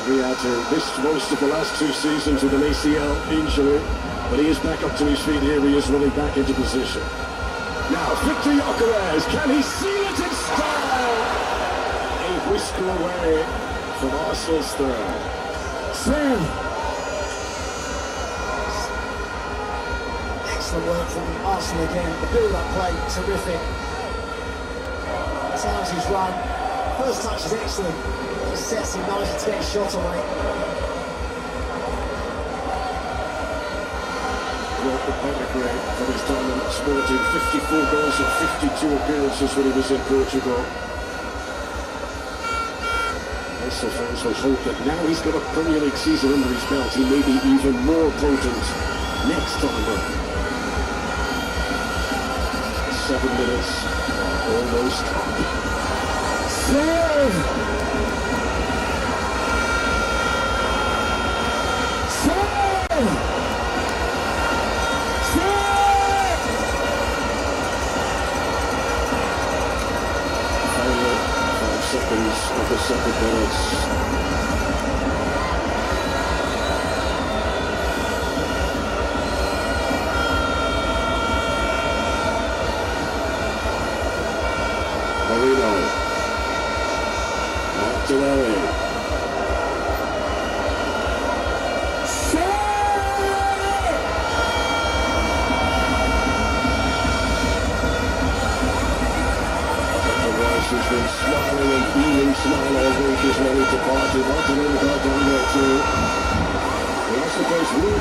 Riyad, who missed most of the last two seasons with an ACL injury, but he is back up to his feet here. He is running back into position. Now, Victor Gyökeres, can he seal it in style? A whisker away from Arsenal's third. Excellent work from Arsenal again. The build-up play, terrific. At times he's run. First touch is excellent. Just sets him nicely to get his shot away. Brought the pedigree from his time in Sporting, 54 goals and 52 appearances when he was in Portugal. Arsenal fans will hope that now he's got a Premier League season under his belt, he may be even more potent next time round. 7 minutes, almost up. Save! Seconds of the second minutes. Marino. Martinelli. party. Martinelli got down there too. We also face Wolves